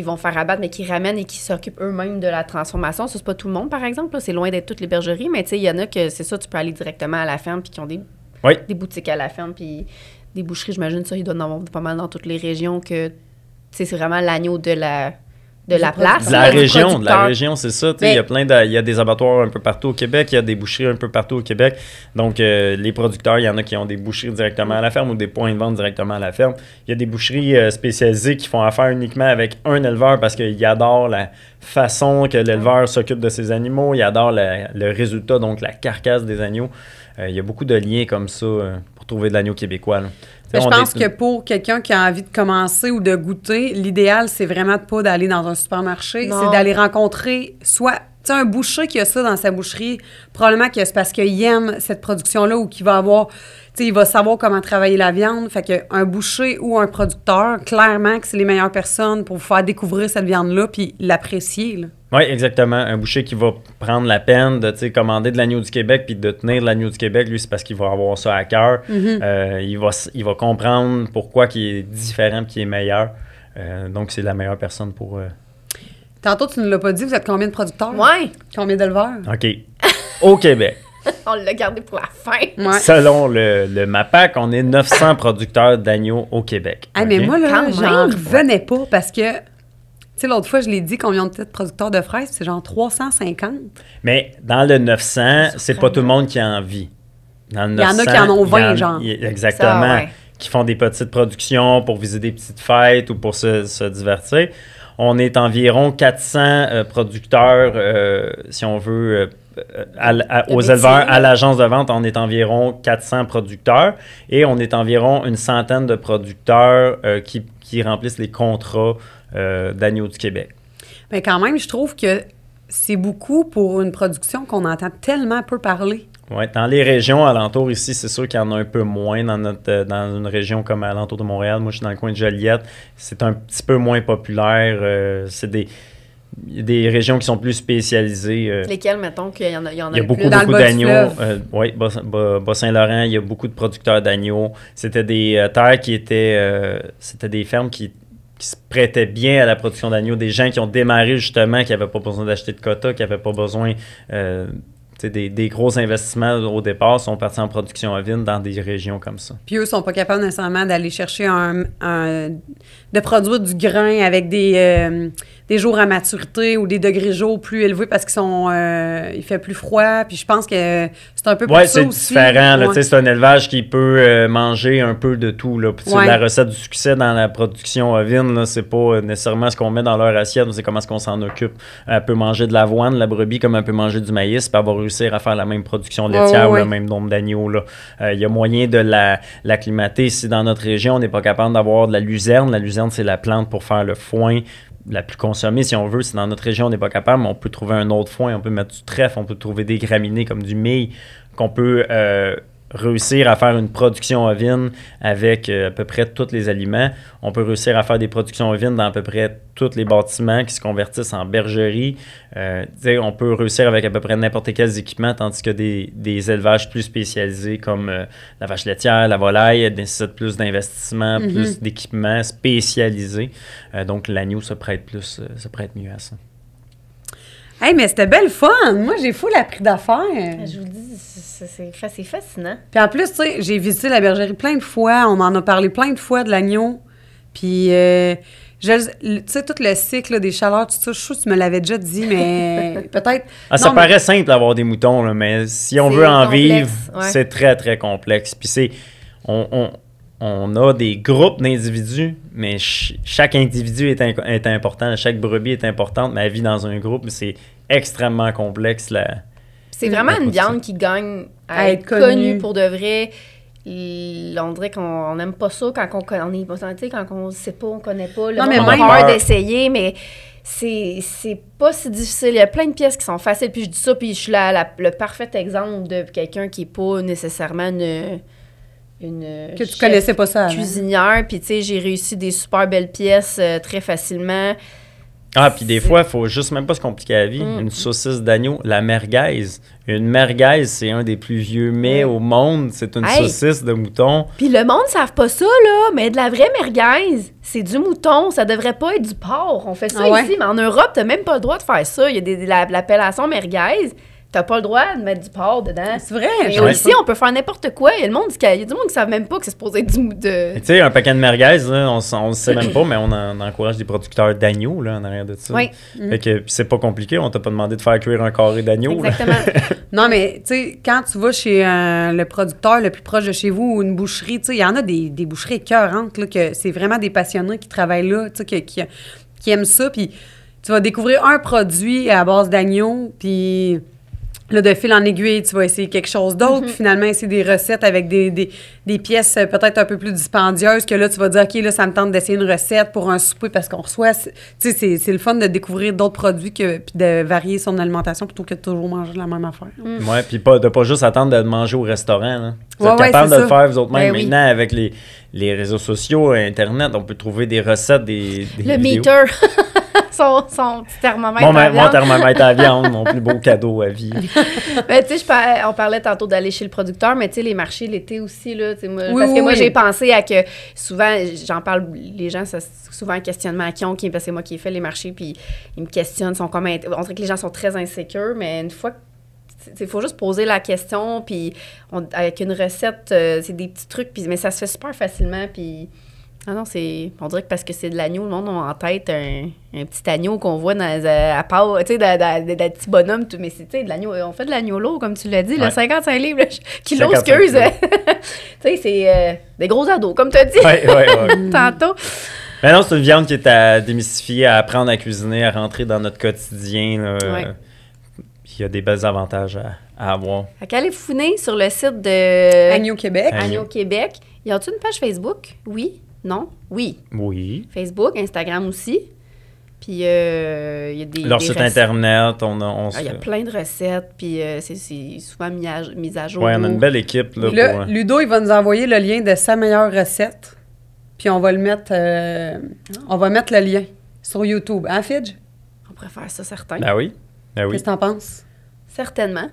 vont faire abattre, mais qui ramènent et qui s'occupent eux-mêmes de la transformation. Ça, c'est pas tout le monde, par exemple, là. C'est loin d'être toutes les bergeries, mais tu sais, il y en a que, c'est ça, tu peux aller directement à la ferme, puis qui ont des boutiques à la ferme, puis des boucheries, j'imagine, ça, ils doivent en avoir pas mal dans toutes les régions, que, tu sais, c'est vraiment l'agneau de la place. De la région, c'est ça. Il y a il y a des abattoirs un peu partout au Québec, il y a des boucheries un peu partout au Québec. Donc, les producteurs, il y en a qui ont des boucheries directement à la ferme ou des points de vente directement à la ferme. Il y a des boucheries spécialisées qui font affaire uniquement avec un éleveur parce qu'ils adorent la façon que l'éleveur s'occupe de ses animaux, ils adorent le résultat, donc la carcasse des agneaux. Il y a beaucoup de liens comme ça pour trouver de l'agneau québécois, là. Je pense que pour quelqu'un qui a envie de commencer ou de goûter, l'idéal, c'est vraiment de pas d'aller dans un supermarché. Non. C'est d'aller rencontrer soit... Tu sais, un boucher qui a ça dans sa boucherie, probablement que c'est parce qu'il aime cette production-là ou qu'il va avoir... Tu sais, il va savoir comment travailler la viande. Fait qu'un boucher ou un producteur, clairement que c'est les meilleures personnes pour vous faire découvrir cette viande-là puis l'apprécier, là. Oui, exactement. Un boucher qui va prendre la peine de commander de l'agneau du Québec puis de tenir de l'agneau du Québec, lui, c'est parce qu'il va avoir ça à cœur. Il va comprendre pourquoi il est différent et qu'il est meilleur. Donc, c'est la meilleure personne pour... Tantôt, tu ne l'as pas dit, vous êtes combien de producteurs? Ouais. Combien d'éleveurs? OK. Au Québec. On l'a gardé pour la fin. Ouais. Selon le MAPAC, on est 900 producteurs d'agneaux au Québec. Ah, mais OK? moi, là, Quand j'en même. revenais pas parce que... Tu sais, l'autre fois, je l'ai dit, combien de producteurs de fraises, c'est genre 350. Mais dans le 900, c'est pas tout le monde qui a envie. Dans le 900, Il y en a qui en ont 20, genre. Exactement. Ça, ouais. Qui font des petites productions pour viser des petites fêtes ou pour se divertir. On est environ 400 producteurs, si on veut, aux éleveurs. À l'agence de vente, on est environ 400 producteurs et on est environ une centaine de producteurs qui remplissent les contrats d'agneaux du Québec. Mais quand même, je trouve que c'est beaucoup pour une production qu'on entend tellement peu parler. Oui, dans les régions alentours ici, c'est sûr qu'il y en a un peu moins dans une région comme alentour de Montréal. Moi, je suis dans le coin de Joliette. C'est un petit peu moins populaire. C'est des régions qui sont plus spécialisées. Lesquelles, mettons, qu'il y en a Il y a le beaucoup, plus? Dans le beaucoup bas du d'agneaux. fleuve. Oui, Bas-Saint-Laurent, il y a beaucoup de producteurs d'agneaux. C'était des terres qui étaient... c'était des fermes qui se prêtaient bien à la production d'agneaux. Des gens qui ont démarré, justement, qui n'avaient pas besoin d'acheter de quotas, qui n'avaient pas besoin... des gros investissements au départ sont partis en production ovine dans des régions comme ça. Puis eux sont pas capables nécessairement d'aller chercher de produire du grain avec des jours à maturité ou des degrés jours plus élevés parce il fait plus froid. Puis je pense que c'est un peu pour ça aussi. Oui, c'est différent. Là, c'est un élevage qui peut manger un peu de tout. Là. Puis, la recette du succès dans la production ovine, là, c'est pas nécessairement ce qu'on met dans leur assiette, mais c'est comment est-ce qu'on s'en occupe. Elle peut manger de l'avoine, la brebis, comme elle peut manger du maïs, puis elle va réussir à faire la même production laitière ou le même nombre d'agneaux. Il y a moyen de l'acclimater. Si dans notre région, on n'est pas capable d'avoir de la luzerne, c'est la plante pour faire le foin la plus consommée, si on veut. Si dans notre région, on n'est pas capable, on peut trouver un autre foin, on peut mettre du trèfle, on peut trouver des graminées comme du mil, qu'on peut réussir à faire une production ovine avec à peu près tous les aliments. On peut réussir à faire des productions ovines dans à peu près tous les bâtiments qui se convertissent en bergerie. On peut réussir avec à peu près n'importe quels équipements, tandis que des élevages plus spécialisés comme la vache laitière, la volaille, nécessitent plus d'investissement, plus d'équipements spécialisés. Donc, l'agneau se prête mieux à ça. Hey, mais c'était belle fun! Moi, j'ai full appris d'affaires. Je vous dis, c'est fascinant. Puis en plus, tu sais, j'ai visité la bergerie plein de fois. On en a parlé plein de fois de l'agneau. Puis, tu sais, tout le cycle là, des chaleurs, tout ça, je suis sûre que tu me l'avais déjà dit, mais peut-être... Ça paraît simple d'avoir des moutons, là, mais si on veut en vivre, c'est très, très complexe. Puis on a des groupes d'individus, mais chaque individu est important, chaque brebis est importante, mais elle vit dans un groupe, c'est extrêmement complexe. C'est vraiment une viande qui gagne à être connue pour de vrai. on dirait qu'on n'aime pas ça quand on est, tu sais, quand on sait pas, on connaît pas. Non, mais on a même peur d'essayer, mais c'est pas si difficile. Il y a plein de pièces qui sont faciles. Puis je dis ça, puis je suis le parfait exemple de quelqu'un qui est pas nécessairement une Que tu connaissais pas ça avant. Cuisinière. Puis tu sais, j'ai réussi des super belles pièces très facilement. Ah, puis des fois, il faut juste même pas se compliquer la vie. Une saucisse d'agneau, la merguez. Une merguez, c'est un des plus vieux mets au monde. C'est une saucisse de mouton. Puis le monde ne savent pas ça, là, mais de la vraie merguez, c'est du mouton. Ça devrait pas être du porc. On fait ça ici, mais en Europe, t'as même pas le droit de faire ça. Il y a l'appellation merguez. T'as pas le droit de mettre du porc dedans. C'est vrai. Mais ici, on peut faire n'importe quoi. Il y a du monde qui ne savent même pas que c'est supposé être du... Tu sais, un paquet de merguez, là, on le sait même pas, mais on encourage des producteurs d'agneaux là, en arrière de ça. Oui. Fait que c'est pas compliqué. On t'a pas demandé de faire cuire un carré d'agneau. Exactement. Non, mais tu sais, quand tu vas chez le producteur le plus proche de chez vous ou une boucherie, tu sais, il y en a des boucheries écœurantes, là, que c'est vraiment des passionnés qui travaillent là, tu sais, qui aiment ça. Puis tu vas découvrir un produit à base d'agneau, puis... Là, de fil en aiguille, tu vas essayer quelque chose d'autre, puis finalement, essayer des recettes avec des pièces peut-être un peu plus dispendieuses, que là, tu vas dire, OK, là, ça me tente d'essayer une recette pour un souper parce qu'on reçoit... Tu sais, c'est le fun de découvrir d'autres produits puis de varier son alimentation plutôt que de toujours manger la même affaire. Ouais, puis de pas juste attendre de manger au restaurant. Là. Vous êtes capable de le faire vous autres même. Maintenant, avec les réseaux sociaux, Internet, on peut trouver des recettes, des le vidéos. meter. son petit thermomètre à viande. Mon thermomètre à viande, mon plus beau cadeau à vie. Ben, tu sais, on parlait tantôt d'aller chez le producteur, mais tu sais, les marchés l'été aussi, là, parce que moi, j'ai pensé à que souvent, j'en parle, les gens, c'est souvent un questionnement à parce que c'est moi qui ai fait les marchés, puis ils me questionnent, on dirait que les gens sont très insécures, mais une fois que il faut juste poser la question, puis avec une recette, c'est des petits trucs, mais ça se fait super facilement, puis... Ah non, on dirait que parce que c'est de l'agneau, le monde a en tête un petit agneau qu'on voit à part, tu sais, des petits bonhommes, mais c'est, tu sais, de l'agneau, on fait de l'agneau lourd, comme tu l'as dit, là, 55 livres, kilos, excuse. Tu sais, c'est des gros ados, comme tu as dit. Oui. Tantôt. Mais non, c'est une viande qui est à démystifier, à apprendre à cuisiner, à rentrer dans notre quotidien. Il y a des bels avantages à avoir. Fait qu'allez fouiner sur le site de... Agneau Québec. Agneau Québec. Y a-t-il une page Facebook? Oui. Non? Oui. Oui. Facebook, Instagram aussi. Puis, il y a leur site Internet, il y a plein de recettes, puis c'est souvent mis à jour. Oui, on a une belle équipe. Là, Ludo, il va nous envoyer le lien de sa meilleure recette, puis on va le mettre, on va mettre le lien sur YouTube. Hein, Fidj? On pourrait faire ça, certain. Ben oui. Qu'est-ce que t'en penses? Certainement.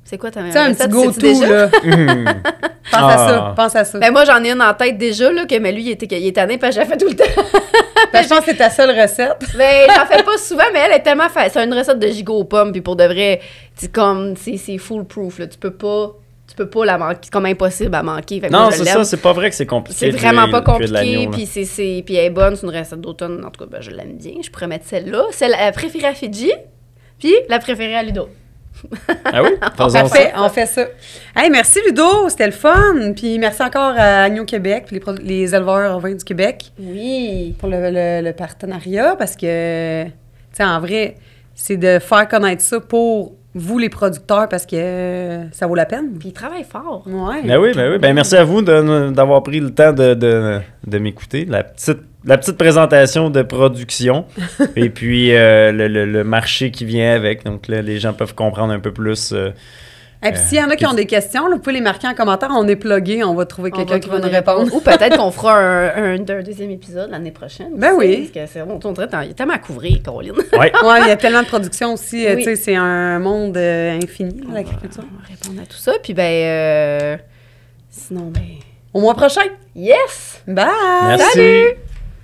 C'est quoi ta meilleure recette? C'est un petit go-to, là. Pense à ça. Ben moi, j'en ai une en tête déjà, là, mais lui, il est tanné, parce que j'ai fait tout le temps. Ben, je pense que c'est ta seule recette. Ben, j'en fais pas souvent, mais elle est tellement facile. C'est une recette de gigot aux pommes, puis pour de vrai, c'est foolproof, là. Tu peux pas la manquer. C'est comme impossible à manquer. Fait que non, c'est ça, c'est pas vrai que c'est compliqué. C'est vraiment pas compliqué, puis elle est bonne, c'est une recette d'automne. En tout cas, ben, je l'aime bien. Je pourrais mettre celle-là. Celle préférée à Fidji, puis la préférée à Ludo. Ah oui? On fait ça. Hey, merci Ludo, c'était le fun. Puis merci encore à Agneau Québec, puis les éleveurs ovins du Québec. Oui. Pour le partenariat, parce que, tu sais, en vrai, c'est de faire connaître ça pour vous, les producteurs, parce que ça vaut la peine. Puis ils travaillent fort. Ouais. Ben oui. Ben merci à vous d'avoir pris le temps de m'écouter. La petite présentation de production et puis le marché qui vient avec. Donc là, les gens peuvent comprendre un peu plus. Et puis s'il y en a qui ont des questions, là, vous pouvez les marquer en commentaire. On est plugué, on va trouver quelqu'un qui va nous répondre. Ou peut-être qu'on fera un deuxième épisode l'année prochaine. Ben oui. Parce que on dirait qu'il y a tellement à couvrir, Caroline. Oui, il y a tellement de production aussi. Tu sais, c'est un monde infini, l'agriculture. On va répondre à tout ça. Puis sinon, au mois prochain. Yes! Bye! Merci. Salut!